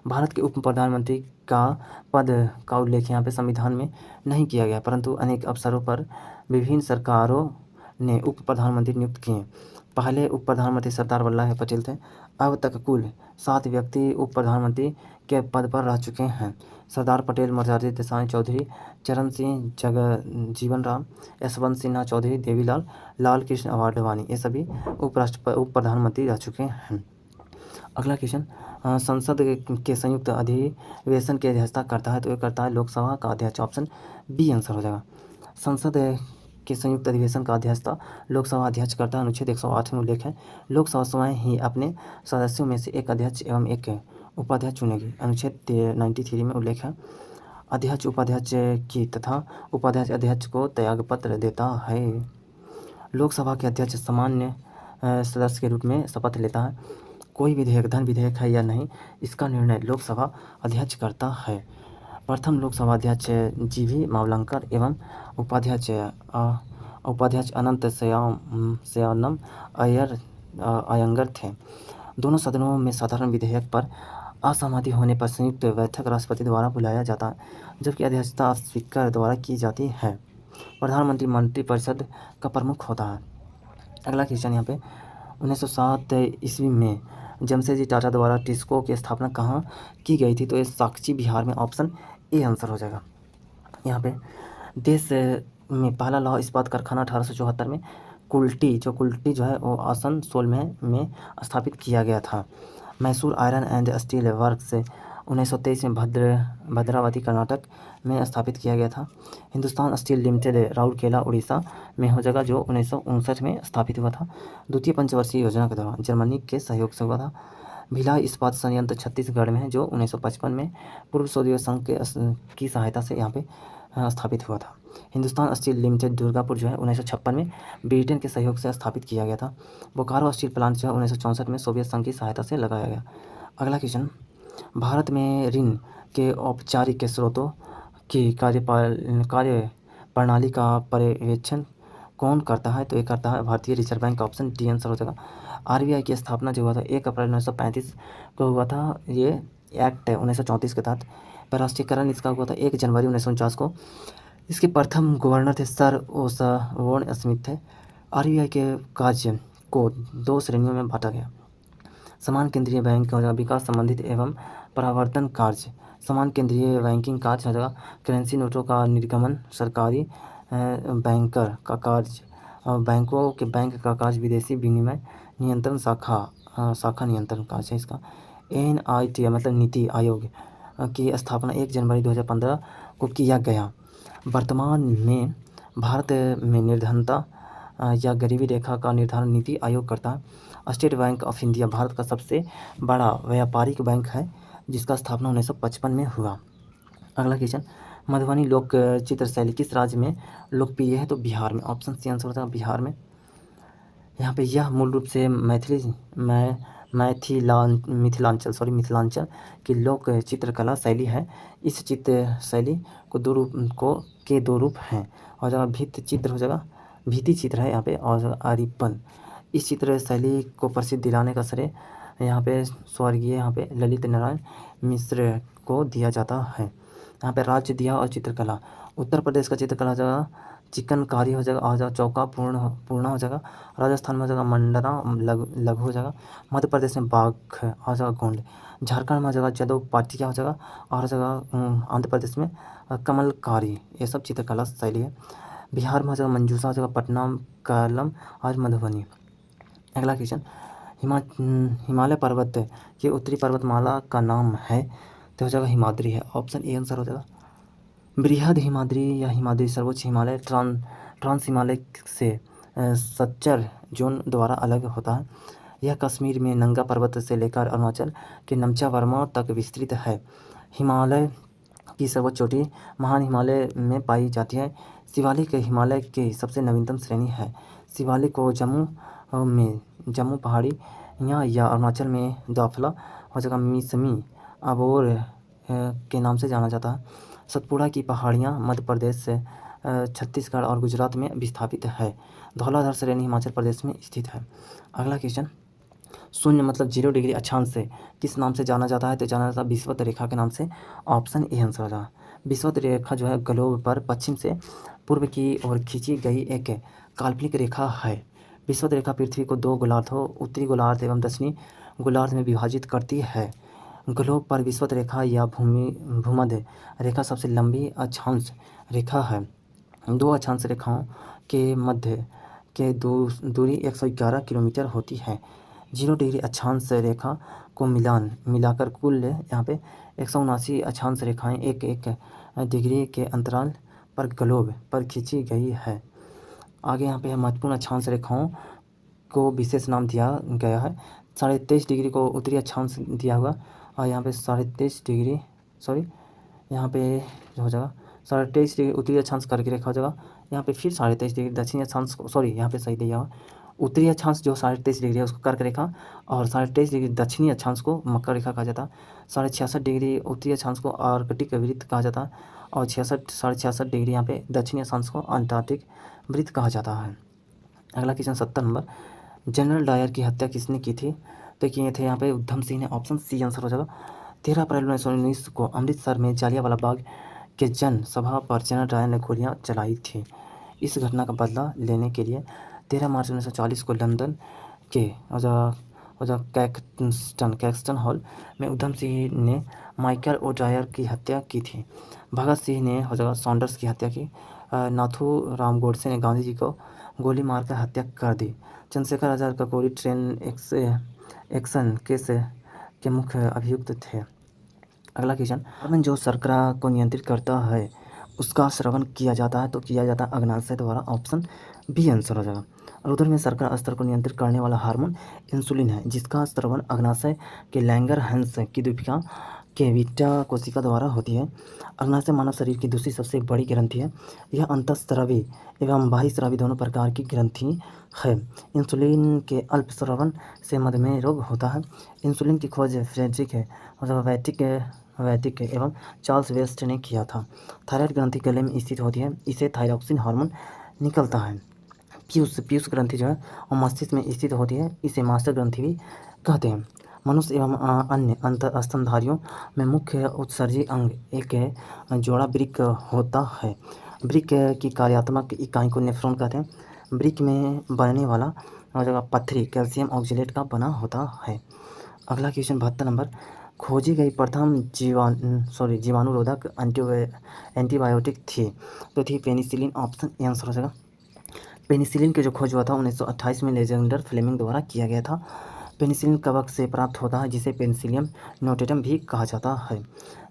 भारत के उप प्रधानमंत्री का पद का उल्लेख यहाँ पे संविधान में नहीं किया गया, परंतु अनेक अवसरों पर विभिन्न सरकारों ने उप प्रधानमंत्री नियुक्त किए। पहले उप प्रधानमंत्री सरदार वल्लभ भाई पटेल थे। अब तक कुल 7 व्यक्ति उप प्रधानमंत्री के पद पर रह चुके हैं। सरदार पटेल, मोरारजी देसाई, चौधरी चरण सिंह, जगजीवन राम, यशवंत सिन्हा चौधरी, देवीलाल, लाल कृष्ण आडवाणी, ये सभी उप प्रधानमंत्री रह चुके हैं। अगला क्वेश्चन, संसद के संयुक्त अधिवेशन की अध्यक्षता करता है, तो ये करता है लोकसभा का अध्यक्ष, ऑप्शन बी आंसर हो जाएगा। संसद के संयुक्त अधिवेशन का अध्यक्षता लोकसभा अध्यक्ष करता है। अनुच्छेद 108 में उल्लेख है, लोकसभा स्वयं ही अपने सदस्यों में से एक अध्यक्ष एवं एक उपाध्यक्ष चुनेगी। अनुच्छेद 93 में उल्लेख है, अध्यक्ष उपाध्यक्ष की तथा उपाध्यक्ष अध्यक्ष को त्यागपत्र देता है। लोकसभा के अध्यक्ष सामान्य सदस्य के रूप में शपथ लेता है। कोई विधेयक धन विधेयक है या नहीं, इसका निर्णय लोकसभा अध्यक्ष करता है। प्रथम लोकसभा अध्यक्ष GV मावलंकर एवं उपाध्यक्ष अनंत सयानम अयंगर थे। दोनों सदनों में साधारण विधेयक पर असहमति होने पर संयुक्त बैठक राष्ट्रपति द्वारा बुलाया जाता है, जबकि अध्यक्षता स्पीकर द्वारा की जाती है। प्रधानमंत्री मंत्रिपरिषद का प्रमुख होता है। अगला क्वेश्चन, यहाँ पे 1907 ईस्वी में जमशेदजी टाटा द्वारा टिस्को की स्थापना कहाँ की गई थी, तो ये साक्षी बिहार में, ऑप्शन ए आंसर हो जाएगा। यहाँ पे देश में पहला लौह इस्पात कारखाना 1874 में कुल्टी जो है वो आसनसोल में स्थापित किया गया था। Mysore iron and steel works 1923 में भद्रावती कर्नाटक में स्थापित किया गया था। हिंदुस्तान स्टील लिमिटेड राउरकेला उड़ीसा में हो जाएगा, जो 1959 में स्थापित हुआ था। द्वितीय पंचवर्षीय योजना के दौरान जर्मनी के सहयोग से हुआ था। भिलाई इस्पात संयंत्र छत्तीसगढ़ में है, जो 1955 में पूर्व सोवियत संघ की सहायता से यहाँ पे स्थापित हुआ था। हिंदुस्तान स्टील लिमिटेड दुर्गापुर जो है 1956 में ब्रिटेन के सहयोग से स्थापित किया गया था। बोकारो स्टील प्लांट जो है 1964 में सोवियत संघ की सहायता से लगाया गया। अगला क्वेश्चन, भारत में ऋण के औपचारिक स्रोतों की कार्य प्रणाली का पर्यवेक्षण कौन करता है, तो ये करता है भारतीय reserve bank, option D answer हो जाएगा। RBI की स्थापना जो हुआ था 1 अप्रैल 1935 को हुआ था। ये एक्ट 1934 के तहत। राष्ट्रीयकरण इसका हुआ था 1 जनवरी 1949 को। इसके प्रथम गवर्नर थे सर ओसबोर्न स्मिथ थे। RBI के कार्य को 2 श्रेणियों में बांटा गया। समान केंद्रीय बैंक विकास संबंधित एवं प्रवर्तन कार्य। समान केंद्रीय बैंकिंग कार्य हो जाएगा। करेंसी नोटों का निर्गमन, सरकारी बैंकर का कार्य, बैंकों के बैंक का कार्य, विदेशी विनिमय नियंत्रण शाखा नियंत्रण कार्य है इसका। NIT मतलब नीति आयोग की स्थापना 1 जनवरी 2015 को किया गया। वर्तमान में भारत में निर्धनता या गरीबी रेखा का निर्धारण नीति आयोग करता है। State bank of India Bharat का सबसे बड़ा व्यापारिक बैंक है, जिसका स्थापना 1955 में हुआ। अगला क्वेश्चन, मधुबनी लोक चित्र शैली किस राज्य में लोकप्रिय है, तो बिहार में, ऑप्शन सी आंसर होता है बिहार में। यहाँ पे यह मूल रूप से मिथिलांचल की लोक चित्रकला शैली है। इस चित्र शैली को दो रूप हैं और जगह भित्ति चित्र हो जाएगा, भित्ति चित्र है यहाँ पे, और अरिपन। इस चित्र शैली को प्रसिद्ध दिलाने का श्रेय यहाँ पे स्वर्गीय यहाँ पे ललित नारायण मिश्र को दिया जाता है। यहाँ पे राज्य दिया और चित्रकला, उत्तर प्रदेश का चित्रकला हो जाएगा चिकनकारी हो जाएगा, और जाएगा चौका पूर्णा हो जाएगा। राजस्थान में हो जाएगा मंडना लघु हो जाएगा। मध्य प्रदेश में बाघ हो जाएगा गोंड। झारखंड में हो जाएगा जदो पाटिया हो जाएगा, और हो जाएगा आंध्र प्रदेश में कमलकारी। ये सब चित्रकला शैली है। बिहार में हो जाएगा मंजूषा हो जाएगा, पटना कलम और मधुबनी। अगला क्वेश्चन, हिमालय पर्वत के उत्तरी पर्वतमाला का नाम है, तो हो जाएगा हिमाद्री है। ऑप्शन ए आंसर हो जाएगा। बृहद हिमाद्री या हिमाद्री सर्वोच्च हिमालय ट्रांस हिमालय से सच्चर जोन द्वारा अलग होता है। यह कश्मीर में नंगा पर्वत से लेकर अरुणाचल के नमचा वर्मा तक विस्तृत है। हिमालय की सर्वोच्च चोटी महान हिमालय में पाई जाती है। शिवालिक हिमालय की सबसे नवीनतम श्रेणी है। शिवालिक को जम्मू पहाड़ी या अरुणाचल में दाफला हो जाएगा मिसमी अबोर के नाम से जाना जाता है। सतपुड़ा की पहाड़ियाँ मध्य प्रदेश से छत्तीसगढ़ और गुजरात में विस्थापित है। धौलाधर श्रेणी हिमाचल प्रदेश में स्थित है। अगला क्वेश्चन, शून्य मतलब 0 डिग्री अक्षांश से किस नाम से जाना जाता है, तो जाना जाता है विषुवत रेखा के नाम से। ऑप्शन ए आंसर हो जाएगा। विषुवत रेखा जो है ग्लोब पर पश्चिम से पूर्व की ओर खींची गई एक काल्पनिक रेखा है। विषुवत रेखा पृथ्वी को 2 गोलार्धों उत्तरी गोलार्ध एवं दक्षिणी गोलार्ध में विभाजित करती है। ग्लोब पर विषुवत रेखा या भूमध्य रेखा सबसे लंबी अक्षांश रेखा है। 2 अक्षांश रेखाओं के मध्य के दूरी 111 किलोमीटर होती है। 0 डिग्री अक्षांश रेखा को मिलाकर कुल यहाँ पे 179 अक्षांश रेखाएं एक डिग्री के अंतराल पर ग्लोब पर खींची गई है। आगे यहाँ पे महत्वपूर्ण अक्षांश रेखाओं को विशेष नाम दिया गया है। 23.5 डिग्री को उत्तरी अक्षांश दिया हुआ, और यहाँ पे 23.5 डिग्री यहाँ पे हो जाएगा 23.5 डिग्री उत्तरी अक्षांश करके रेखा हो जाएगा। यहाँ पे फिर 23.5 डिग्री दक्षिणी अक्षांश को यहाँ पे सही दिया हुआ। उत्तरी अक्षांश जो 23.5 डिग्री है उसको कर्क रेखा, और 23.5 डिग्री दक्षिणी अक्षांश को मकर रेखा कहा जाता है। 66.5 डिग्री उत्तरी अक्षांश को आर्कटिक वृत्त कहा जाता है, और 66 डिग्री यहाँ पे दक्षिणी अक्षांश को अंटार्कटिक वृत्त कहा जाता है। अगला क्वेश्चन 70 नंबर, जनरल डायर की हत्या किसने की थी, तो किए थे यहाँ पे उधम सिंह ने। ऑप्शन सी आंसर हो जाएगा। 13 अप्रैल 1919 को अमृतसर में जालियांवाला बाग के जन सभा पर जनरल डायर ने गोलियां चलाई थी। इस घटना का बदला लेने के लिए 13 मार्च 1940 को लंदन के कैक्सटन हॉल में उधम सिंह ने माइकल ओ डायर की हत्या की थी। भगत सिंह ने सॉन्डर्स की हत्या की। नाथू राम गोडसे ने गांधी जी को गोली मारकर हत्या कर दी। Chandrashekhar Azad ककोरी train action case के मुख्य अभियुक्त थे। अगला क्वेश्चन, कार्बन जो शर्करा को नियंत्रित करता है उसका स्रवण किया जाता है, तो किया जाता है अग्नाशय द्वारा। ऑप्शन बी आंसर हो जाएगा। रुधिर में शर्करा स्तर को नियंत्रित करने वाला हार्मोन इंसुलिन है, जिसका स्रवण अग्नाशय के लैंगरहैंस की द्वीपिका के बीटा कोशिका द्वारा होती है। अग्नाशय मानव शरीर की दूसरी सबसे बड़ी ग्रंथि है। यह अंतःस्रावी एवं बाह्यस्रावी दोनों प्रकार की ग्रंथि है। इंसुलिन के अल्प स्रवण से मधुमेह रोग होता है। इंसुलिन की खोज फ्रेडरिक वैटिक एवं चार्ल्स वेस्ट ने किया था। थायराइड ग्रंथि गले में स्थित होती है, इसे थायरॉक्सिन हार्मोन निकलता है। पीयूष ग्रंथि जो है और मस्तिष्क में स्थित होती है, इसे मास्टर ग्रंथि भी कहते हैं। मनुष्य एवं अन्य स्तनधारियों में मुख्य उत्सर्जी अंग एक जोड़ा वृक्क होता है। वृक्क की कार्यात्मक इकाई को नेफ्रॉन कहते हैं। वृक्क में बनने वाला पत्थरी कैल्शियम ऑक्जेलेट का बना होता है। अगला क्वेश्चन 72 नंबर, खोजी गई प्रथम जीवाणुरोधक एंटीबायोटिक थी, तो थी पेनिसिलिन। ऑप्शन ए आंसर हो जाएगा। पेनिसिलिन के जो खोज हुआ था 1928 में लेजेंडर फ्लेमिंग द्वारा किया गया था। पेनिसिलिन कवक से प्राप्त होता है, जिसे पेनिसिलियम नोटेटम भी कहा जाता है।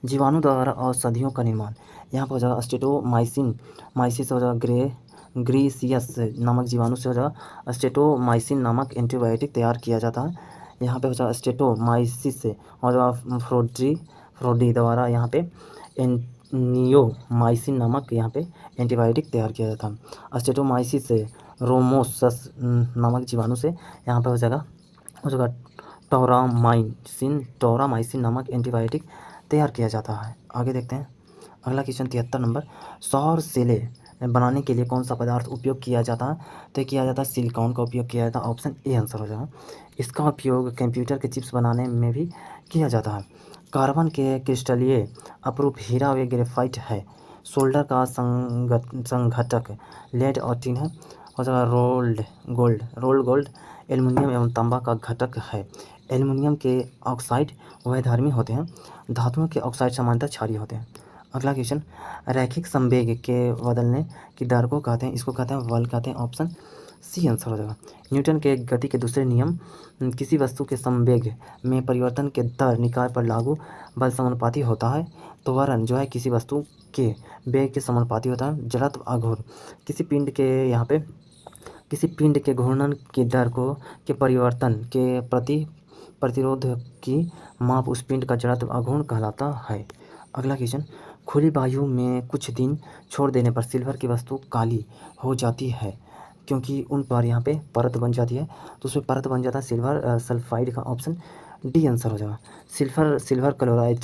जीवाणु द्वारा औषधियों का निर्माण, यहाँ पर हो जाएगा स्टेटोमाइसिस हो जाएगा ग्रीसियस नामक जीवाणु से हो जाएगा स्टेटोमाइसिन नामक एंटीबायोटिक तैयार किया जाता है। यहाँ पे हो जाएगा स्टेटोमाइसिस से और फ्रोडी द्वारा यहाँ पे नियोमाइसिन नामक यहाँ पे एंटीबायोटिक तैयार किया जाता है। स्टेटोमाइसिस से रोमोसस नामक जीवाणु से यहाँ पे हो जाएगा टोरामाइसिन नामक एंटीबायोटिक तैयार किया जाता है। आगे देखते हैं अगला क्वेश्चन 73 नंबर, सौर सेले बनाने के लिए कौन सा पदार्थ उपयोग किया जाता है? तो किया जाता है सिलिकॉन का उपयोग किया जाता है। ऑप्शन ए आंसर हो जाएगा। इसका उपयोग कंप्यूटर के चिप्स बनाने में भी किया जाता है। कार्बन के क्रिस्टलीय अपरूप हीरा व ग्रेफाइट है। सोल्डर का संघटक लेड और टिन है। हो जाएगा रोल्ड गोल्ड एल्युमिनियम एवं तांबा का घटक है। एल्युमिनियम के ऑक्साइड वैधर्मी होते हैं। धातुओं के ऑक्साइड सामान्यतः क्षारीय होते हैं। अगला क्वेश्चन, रैखिक संवेग के बदलने की दर को कहते हैं, इसको कहते हैं बल कहते हैं। ऑप्शन सी आंसर हो जाएगा। न्यूटन के गति के दूसरे नियम किसी वस्तु के संवेग में परिवर्तन के दर निकाय पर लागू बल समानुपाती होता है। त्वरण जो है किसी वस्तु के वेग के समानुपाती होता है। जड़त्व आघूर्ण किसी पिंड के घूर्णन की दर को के परिवर्तन के प्रति प्रतिरोध की माप उस पिंड का जड़त्व आघूर्ण कहलाता है। अगला क्वेश्चन, खुली वायु में कुछ दिन छोड़ देने पर सिल्वर की वस्तु काली हो जाती है क्योंकि उन पर यहाँ पे परत बन जाती है, तो उसमें परत बन जाता है सिल्वर सल्फाइड का। ऑप्शन डी आंसर हो जाएगा। सिल्वर क्लोराइड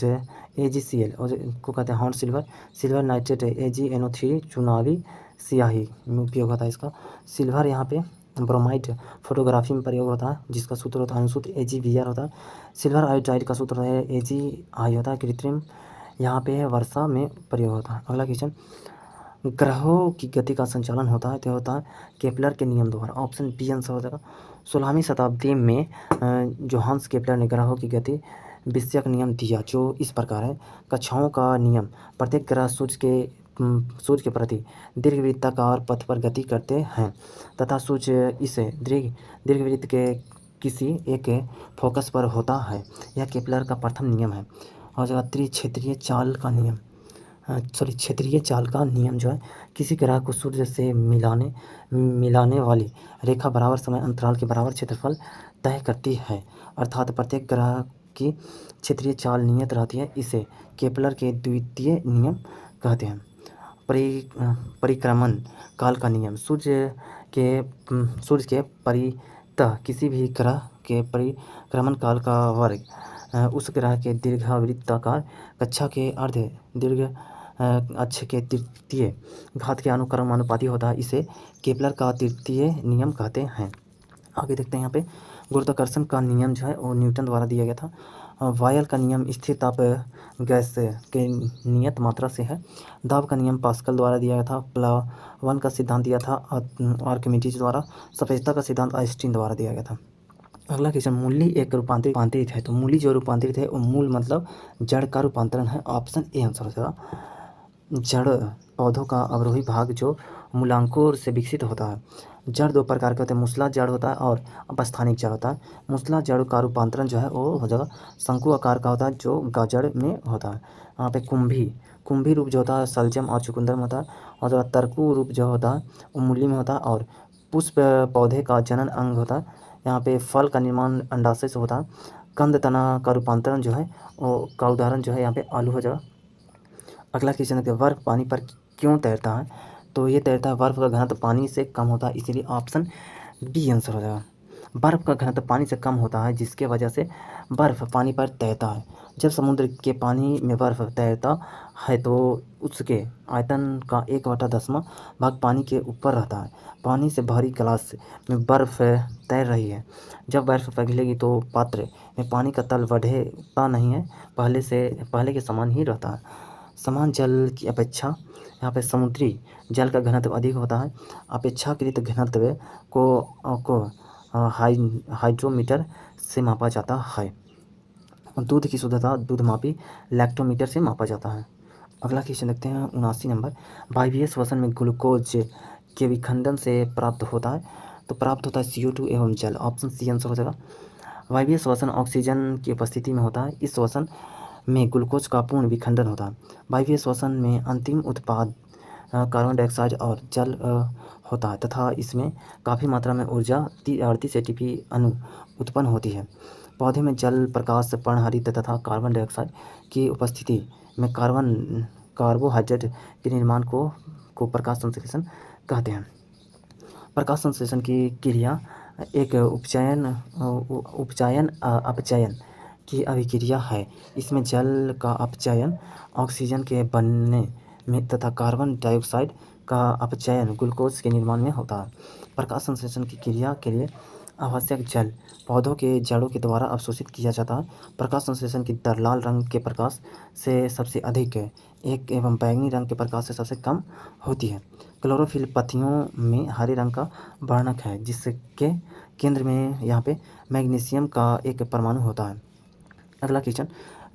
AgCl और को कहते हैं हॉर्न सिल्वर नाइट्रेट AgNO3 चुनावी स्याही में उपयोग होता है इसका। सिल्वर यहाँ पे ब्रोमाइड फोटोग्राफी में प्रयोग होता है जिसका सूत्र होता है अनुसूत्र AgBr होता है। सिल्वर आयोडाइड का सूत्र है AgI होता है। कृत्रिम यहाँ पे वर्षा में प्रयोग होता है। अगला क्वेश्चन, ग्रहों की गति का संचालन होता है तो होता है केपलर के नियम द्वारा। ऑप्शन बी आंसर हो जाएगा। 16वीं शताब्दी में जोहान्स केपलर ने ग्रहों की गति विषयक नियम दिया जो इस प्रकार है। कक्षाओं का नियम, प्रत्येक ग्रह सूर्य के प्रति दीर्घवृत्ताकार पथ पर गति करते हैं तथा सूर्य इस दीर्घवृत्त के किसी एक फोकस पर होता है। यह केपलर का प्रथम नियम है। हो जाएगा क्षेत्रीय चाल का नियम जो है किसी ग्रह को सूर्य से मिलाने वाली रेखा बराबर समय अंतराल के बराबर क्षेत्रफल तय करती है, अर्थात प्रत्येक ग्रह की क्षेत्रीय चाल नियत रहती है। इसे केपलर के द्वितीय नियम कहते हैं। परिक्रमण काल का नियम, सूर्य के परितः किसी भी ग्रह के परिक्रमण काल का वर्ग उस ग्रह के दीर्घवृत्ताकार कक्षा के अर्ध दीर्घ अक्ष के तृतीय घात के अनुपाती होता है। इसे केपलर का तृतीय नियम कहते हैं। आगे देखते हैं यहाँ पे गुरुत्वाकर्षण का नियम जो है वो न्यूटन द्वारा दिया गया था। वायल का नियम स्थिर ताप गैस के नियत मात्रा से है। दाब का नियम पास्कल द्वारा दिया गया था। प्लावन का सिद्धांत दिया था आर्किमिडीज द्वारा। सफेदता का सिद्धांत आइंस्टीन द्वारा दिया गया था। अगला क्वेश्चन, मूली एक रूपांतरित है तो मूली जो रूपांतरित है वो मूल मतलब जड़ का रूपांतरण है। ऑप्शन ए आंसर हो जाएगा। जड़ पौधों का अवरोही भाग जो मूलांकुर से विकसित होता है। जड़ दो प्रकार के होते हैं, मूसला जड़ होता है और अपस्थानिक जड़ होता है। मूसला जड़ का रूपांतरण जो है वो हो जाएगा शंकु आकार का होता है जो गाजड़ में होता है। यहाँ पे कुंभी रूप जो होता है सलजम और चुकंदर में होता है। और जो तरकु रूप जो होता है वो मूली में होता है। और पुष्प पौधे का जनन अंग होता है। यहाँ पे फल का निर्माण अंडाशय से होता है। कंद तना का रूपांतरण जो है वो का उदाहरण जो है यहाँ पे आलू हो जाएगा। अगला क्वेश्चन है, बर्फ पानी पर क्यों तैरता है? तो ये तैरता है, बर्फ का घनत्व पानी से कम होता है इसीलिए ऑप्शन बी आंसर हो जाएगा। बर्फ का घनत्व पानी से कम होता है जिसके वजह से बर्फ पानी पर तैरता है। जब समुद्र के पानी में बर्फ तैरता है तो उसके आयतन का 1/10 भाग पानी के ऊपर रहता है। पानी से भरी गिलास में बर्फ तैर रही है। जब बर्फ पिघलेगी तो पात्र में पानी का तल बढ़ेगा नहीं है, पहले के समान ही रहता है। समान जल की अपेक्षा यहाँ पे समुद्री जल का घनत्व अधिक होता है। अपेक्षाकृत घनत्व को हाइड्रोमीटर से मापा जाता है। दूध की शुद्धता दूधमापी लैक्टोमीटर से मापा जाता है। अगला क्वेश्चन देखते हैं 79 नंबर, वायवीय श्वसन में ग्लूकोज के विखंडन से प्राप्त होता है तो प्राप्त होता है CO2 एवं जल। ऑप्शन सी आंसर हो जाएगा। वायवीय श्वसन ऑक्सीजन की उपस्थिति में होता है। इस श्वसन में ग्लूकोज का पूर्ण विखंडन होता है। वायवीय श्वसन में अंतिम उत्पाद कार्बन डाइऑक्साइड और जल होता है तथा इसमें काफ़ी मात्रा में ऊर्जा 38 ATP अणु उत्पन्न होती है। पौधे में जल, प्रकाश, पर्णहरित तथा कार्बन डाइऑक्साइड की उपस्थिति में कार्बोहाइड्रेट के निर्माण को प्रकाश संश्लेषण कहते हैं। प्रकाश संश्लेषण की क्रिया एक उपचयन अपचयन की अभिक्रिया है। इसमें जल का अपचयन ऑक्सीजन के बनने में तथा कार्बन डाइऑक्साइड का अपचयन ग्लूकोज के निर्माण में होता है। प्रकाश संश्लेषण की क्रिया के लिए आवश्यक जल पौधों के जड़ों के द्वारा अवशोषित किया जाता है। प्रकाश संश्लेषण की दर लाल रंग के प्रकाश से सबसे अधिक है, एक एवं बैंगनी रंग के प्रकाश से सबसे कम होती है। क्लोरोफिल पत्तियों में हरे रंग का वर्णक है, जिसके केंद्र में यहाँ पे मैग्नीशियम का एक परमाणु होता है। अगला क्वेश्चन,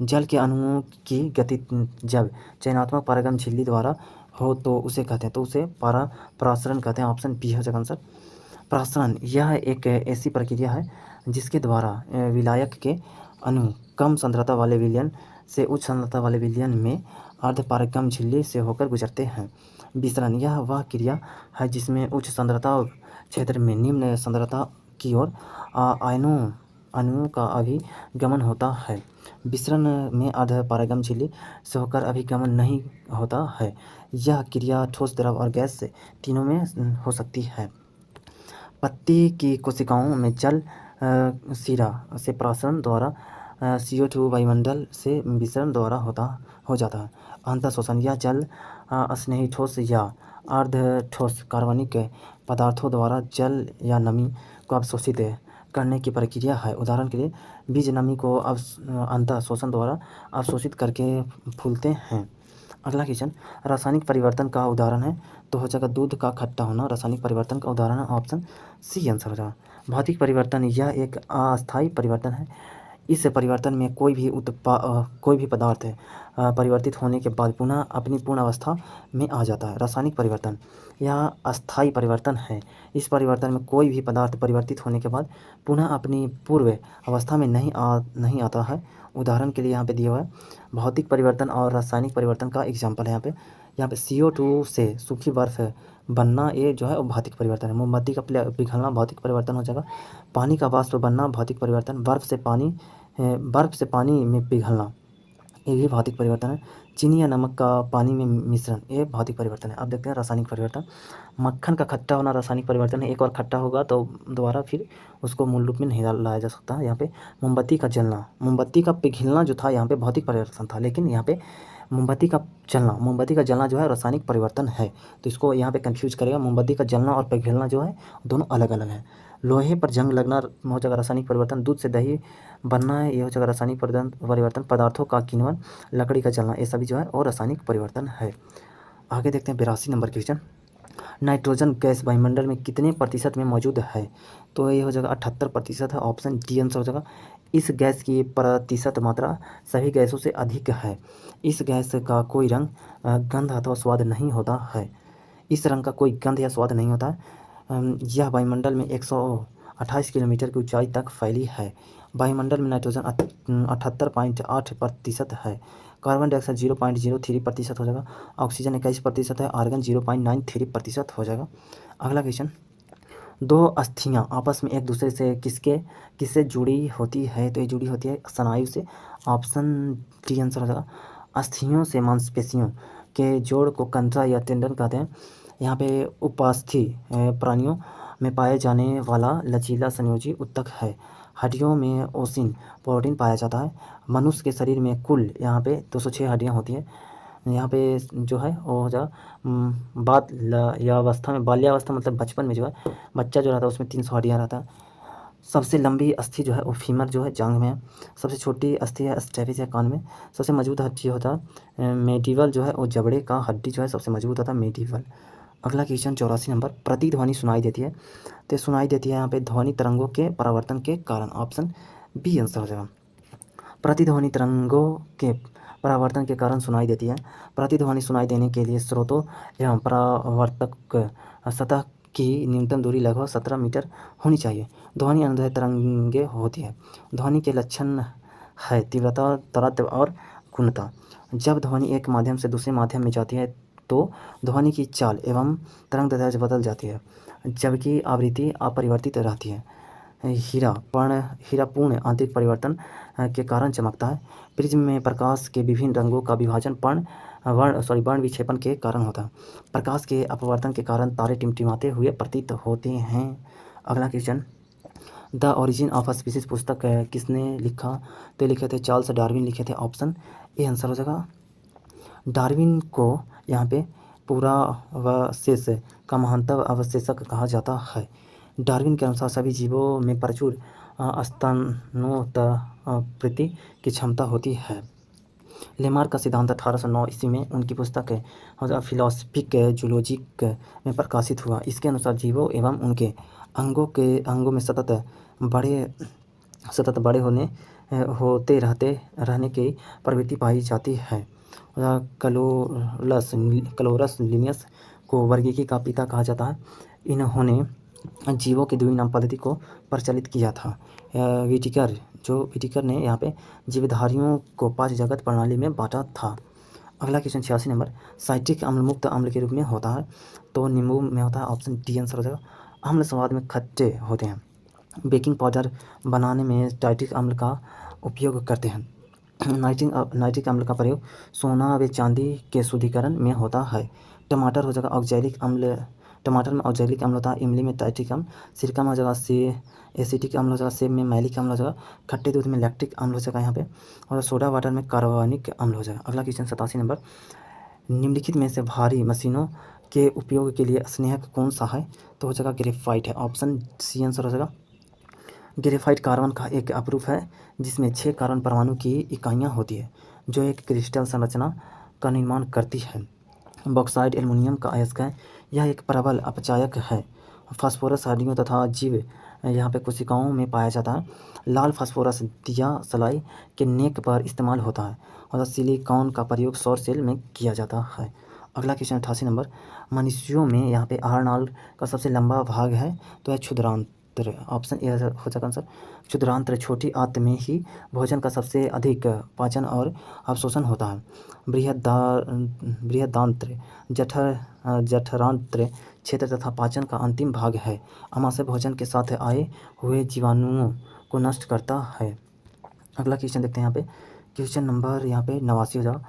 जल के अणुओं की गति जब चयनात्मक पारगम्य झिल्ली द्वारा हो तो उसे कहते हैं, तो उसे परासरण कहते हैं। ऑप्शन बी हो जाएगा आंसर। परासरण यह एक ऐसी प्रक्रिया है जिसके द्वारा विलायक के अणु कम सांद्रता वाले विलयन से उच्च सांद्रता वाले विलयन में अर्धपारगम्य झिल्ली से होकर गुजरते हैं। विसरण यह वह क्रिया है जिसमें उच्च सांद्रता क्षेत्र में निम्न सांद्रता की ओर अणुओं का अभिगमन होता है। विसरण में अर्धपारगम्य झिल्ली से होकर अभिगमन नहीं होता है। यह क्रिया ठोस, द्रव और गैस से तीनों में हो सकती है। पत्ती की कोशिकाओं में जल शिरा से परासरण द्वारा CO2 वायुमंडल से विसरण द्वारा हो जाता है। अंतःशोषण यह जल स्नेही ठोस या अर्ध ठोस कार्बनिक पदार्थों द्वारा जल या नमी को अवशोषित करने की प्रक्रिया है। उदाहरण के लिए बीज नमी को अंतःशोषण द्वारा अवशोषित करके फूलते हैं। अगला क्वेश्चन, रासायनिक परिवर्तन का उदाहरण है, तो हो जाएगा दूध का खट्टा होना रासायनिक परिवर्तन का उदाहरण है। ऑप्शन सी आंसर हो जाएगा। भौतिक परिवर्तन यह एक अस्थायी परिवर्तन है। इस परिवर्तन में कोई भी पदार्थ परिवर्तित होने के बाद पुनः अपनी पूर्ण अवस्था में आ जाता है। रासायनिक परिवर्तन यह अस्थायी परिवर्तन है। इस परिवर्तन में कोई भी पदार्थ परिवर्तित होने के बाद पुनः अपनी पूर्व अवस्था में नहीं आता है। उदाहरण के लिए यहाँ पे दिया हुआ है भौतिक परिवर्तन और रासायनिक परिवर्तन का एग्जाम्पल है। यहाँ पे CO2 से सूखी बर्फ बनना, ये जो है वो भौतिक परिवर्तन है। मोमबत्ती का पिघलना भौतिक परिवर्तन हो जाएगा। पानी का वाष्प बनना भौतिक परिवर्तन। बर्फ से पानी में पिघलना, ये भी भौतिक परिवर्तन है। चीनी या नमक का पानी में मिश्रण, ये भौतिक परिवर्तन है। अब देखते हैं रासायनिक परिवर्तन। मक्खन का खट्टा होना रासायनिक परिवर्तन है। एक और खट्टा होगा तो दोबारा फिर उसको मूल रूप में नहीं लाया जा सकता है। यहाँ पे मोमबत्ती का जलना, मोमबत्ती का पिघलना जो था यहाँ पे भौतिक परिवर्तन था, लेकिन यहाँ पे मोमबत्ती का जलना जो है रासायनिक परिवर्तन है। तो इसको यहाँ पे कंफ्यूज करेगा। मोमबत्ती का जलना और पिघलना जो है दोनों अलग अलग है। लोहे पर जंग लगना हो जाएगा रासायनिक परिवर्तन। दूध से दही बनना है, ये हो जाएगा रासायनिक परिवर्तन। पदार्थों का किण्वन, लकड़ी का जलना, ये सभी जो है और रासायनिक परिवर्तन है। आगे देखते हैं 82 नंबर क्वेश्चन। नाइट्रोजन गैस वायुमंडल में कितने प्रतिशत में मौजूद है, तो ये हो जाएगा 78% है। ऑप्शन डी आंसर हो जाएगा। इस गैस की प्रतिशत मात्रा सभी गैसों से अधिक है। इस गैस का कोई रंग, गंध अथवा स्वाद नहीं होता है। इस रंग का कोई गंध या स्वाद नहीं होता है। यह वायुमंडल में 128 किलोमीटर की ऊंचाई तक फैली है। वायुमंडल में नाइट्रोजन 78.8% है। कार्बन डाइऑक्साइड 0.03% हो जाएगा। ऑक्सीजन 21% है। आर्गन 0.93% हो जाएगा। अगला क्वेश्चन, दो अस्थियां आपस में एक दूसरे से किससे जुड़ी होती है, तो ये जुड़ी होती है स्नायु से। ऑप्शन डी आंसर हो जाएगा। अस्थियों से मांसपेशियों के जोड़ को कंडरा या टेंडन कहते हैं। यहाँ पे उपास्थि प्राणियों में पाए जाने वाला लचीला संयोजी ऊतक है। हड्डियों में ओसिन प्रोटीन पाया जाता है। मनुष्य के शरीर में कुल यहाँ पे 206 हड्डियाँ होती हैं। यहाँ पे जो है वो हो जाएगा बाल्यावस्था मतलब बचपन में जो है बच्चा जो रहता है उसमें 300 हड्डियाँ रहता है। सबसे लंबी अस्थि जो है वो फीमर जो है जांघ में है। सबसे छोटी अस्थि है स्टेपिस है कान में। सबसे मजबूत हड्डी होता है मेडिवल जो है वो जबड़े का हड्डी जो है सबसे मजबूत होता है मेडिवल। अगला क्वेश्चन 84 नंबर, प्रतिध्वनि सुनाई देती है, तो सुनाई देती है यहाँ पे ध्वनि तरंगों के परावर्तन के कारण। ऑप्शन बी आंसर हो जाएगा। प्रतिध्वनि तरंगों के परावर्तन के कारण सुनाई देती है। प्रतिध्वनि सुनाई देने के लिए स्रोतों एवं परावर्तक सतह की न्यूनतम दूरी लगभग 17 मीटर होनी चाहिए। ध्वनि अनुदैर्ध्य तरंगे होती है। ध्वनि के लक्षण है तीव्रता, तरत्व और गुणता। जब ध्वनि एक माध्यम से दूसरे माध्यम में जाती है तो ध्वनि की चाल एवं तरंग दैर्ध्य बदल जाती है, जबकि आवृत्ति अपरिवर्तित रहती है। हीरा पूर्ण आंतरिक परिवर्तन के कारण चमकता है। प्रिज्म में प्रकाश के विभिन्न रंगों का विभाजन वर्ण विक्षेपण के कारण होता है। प्रकाश के अपवर्तन के कारण तारे टिमटिमाते हुए प्रतीत होते हैं। अगला question, the origin of a species पुस्तक किसने लिखा? तो लिखे थे चार्ल्स डार्विन लिखे थे। ऑप्शन ए आंसर हो जाएगा। डार्विन को यहाँ पे पुरावशेष का महानतम अवशेषक कहा जाता है। डार्विन के अनुसार सभी जीवों में प्रचुर स्तनोत्पत्ति की क्षमता होती है। लेमार्क का सिद्धांत 1809 ईस्वी में उनकी पुस्तक फिलोसफिक जूलॉजिक में प्रकाशित हुआ। इसके अनुसार जीवों एवं उनके अंगों में सतत बड़े होते रहने की प्रवृत्ति पाई जाती है। क्लोरस लिनियस को वर्गीकी का पिता कहा जाता है। इन्होंने जीवों की द्विनाम पद्धति को प्रचलित किया था। विटिकर ने यहाँ पे जीवधारियों को 5 जगत प्रणाली में बांटा था। अगला क्वेश्चन 86 नंबर, साइट्रिक अम्ल मुक्त अम्ल के रूप में होता है तो नींबू में होता है। ऑप्शन डी आंसर हो जाएगा। अम्ल स्वाद में खट्टे होते हैं। बेकिंग पाउडर बनाने में टाइट्रिक अम्ल का उपयोग करते हैं। नाइट्रिक अम्ल का प्रयोग सोना व चांदी के शुद्धिकरण में होता है। टमाटर हो जाएगा ऑक्जेलिक अम्ल, टमाटर में ऑक्जेलिक अम्ल होता है। इमली में टाइट्रिक अम्ल, सिरका में हो जाएगा एसिटिक अम्ल हो जाएगा, सेब में मैलिक अम्ल हो जाएगा, खट्टे दूध में लैक्टिक अम्ल हो जाएगा यहाँ पे, और सोडा वाटर में कार्बनिक अम्ल हो जाएगा। अगला क्वेश्चन 87 नंबर, निम्नलिखित में से भारी मशीनों के उपयोग के लिए स्नेहक कौन सा है? तो हो जाएगा ग्रेफाइट है। ऑप्शन सी आंसर हो जाएगा। ग्रेफाइट कार्बन का एक अपरूप है जिसमें 6 कार्बन परमाणु की इकाइयाँ होती है जो एक क्रिस्टल संरचना का निर्माण करती है। बॉक्साइट एल्युमिनियम का अयस्क है। यह एक प्रबल अपचायक है। फास्फोरस हड्डियों तथा जीव यहाँ पे कोशिकाओं में पाया जाता है। लाल फास्फोरस दिया सलाई के नेक पर इस्तेमाल होता है और सिलिकॉन का प्रयोग सौर सेल में किया जाता है। अगला क्वेश्चन 88 नंबर, मनुष्यों में यहाँ पे आहारनाल का सबसे लंबा भाग है तो यह क्षुद्रांत्र। ऑप्शन ए हो जाएगा आंसर। क्षुद्रांत्र छोटी आंत में ही भोजन का सबसे अधिक पाचन और अवशोषण होता है। बृहदांत्र जठरांत्र क्षेत्र तथा पाचन का अंतिम भाग है। आमाशय भोजन के साथ आए हुए जीवाणुओं को नष्ट करता है। अगला क्वेश्चन देखते हैं यहाँ पे, क्वेश्चन नंबर यहाँ पे 89 हो जाएगा।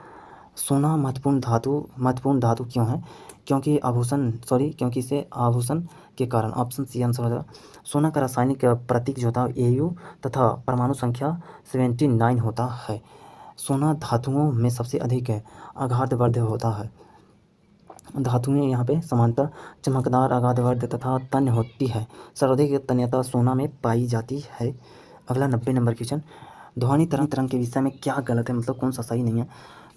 सोना महत्वपूर्ण धातु क्यों है? क्योंकि इसे आभूषण के कारण। ऑप्शन सी आंसर हो जाएगा। सोना का रासायनिक प्रतीक जो होता है Au तथा परमाणु संख्या 79 होता है। सोना धातुओं में सबसे अधिक आघातवर्ध होता है। धातुएं यहाँ पे समानता चमकदार आघातवर्ध तथा तन्य होती है। सर्वाधिक तन्यता सोना में पाई जाती है। अगला 90 नंबर क्वेश्चन, ध्वनि तरंग के विषय में क्या गलत है, मतलब कौन सा सही नहीं है?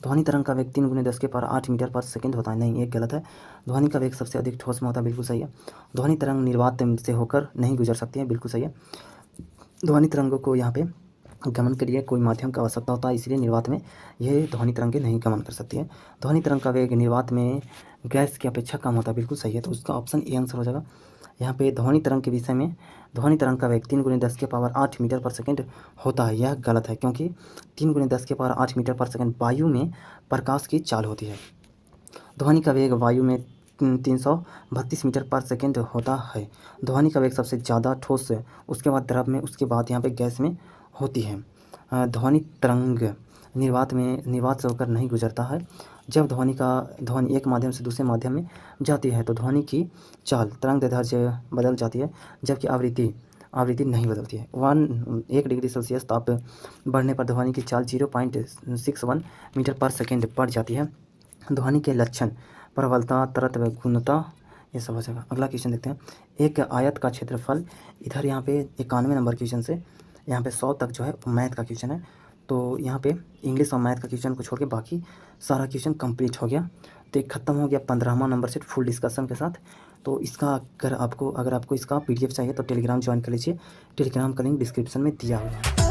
ध्वनि तरंग का वेग 3 × 10⁸ मीटर पर सेकंड होता है। नहीं, एक गलत है। ध्वनि का वेग सबसे अधिक ठोस में होता है, बिल्कुल सही है। ध्वनि तरंग निर्वात से होकर नहीं गुजर सकती है, बिल्कुल सही है। ध्वनि तरंगों को यहाँ पे गमन के लिए कोई माध्यम की आवश्यकता होता है, इसलिए निर्वात में यह ध्वनि तरंगें नहीं गमन कर सकती है। ध्वनि तरंग का वेग निर्वात में गैस की अपेक्षा कम होता है, बिल्कुल सही है। तो उसका ऑप्शन ए आंसर हो जाएगा। यहाँ पे ध्वनि तरंग के विषय में ध्वनि तरंग का वेग 3 × 10⁸ मीटर पर सेकंड होता है, यह गलत है क्योंकि 3 × 10⁸ मीटर पर सेकंड वायु में प्रकाश की चाल होती है। ध्वनि का वेग वायु में 332 मीटर पर सेकंड होता है। ध्वनि का वेग सबसे ज़्यादा ठोस, उसके बाद द्रव में, उसके बाद यहाँ पे गैस में होती है। ध्वनि तरंग निर्वात से होकर नहीं गुजरता है। जब ध्वनि एक माध्यम से दूसरे माध्यम में जाती है तो ध्वनि की चाल तरंग दैर्ध्य बदल जाती है, जबकि आवृत्ति नहीं बदलती है। 1 डिग्री सेल्सियस ताप बढ़ने पर ध्वनि की चाल 0.61 मीटर पर सेकंड बढ़ जाती है। ध्वनि के लक्षण प्रबलता, तरत्व, गुणता, ये सब हो जाएगा। अगला क्वेश्चन देखते हैं, एक आयत का क्षेत्रफल, इधर यहाँ पे 91 नंबर क्वेश्चन से यहाँ पे 100 तक जो है मैथ का क्वेश्चन है। तो यहाँ पे इंग्लिश और मैथ का क्वेश्चन को छोड़ के बाकी सारा क्वेश्चन कंप्लीट हो गया। तो एक ख़त्म हो गया 15वां नंबर सेट फुल डिस्कशन के साथ। तो इसका अगर आपको इसका PDF चाहिए तो टेलीग्राम ज्वाइन कर लीजिए। टेलीग्राम का लिंक डिस्क्रिप्शन में दिया हुआ है।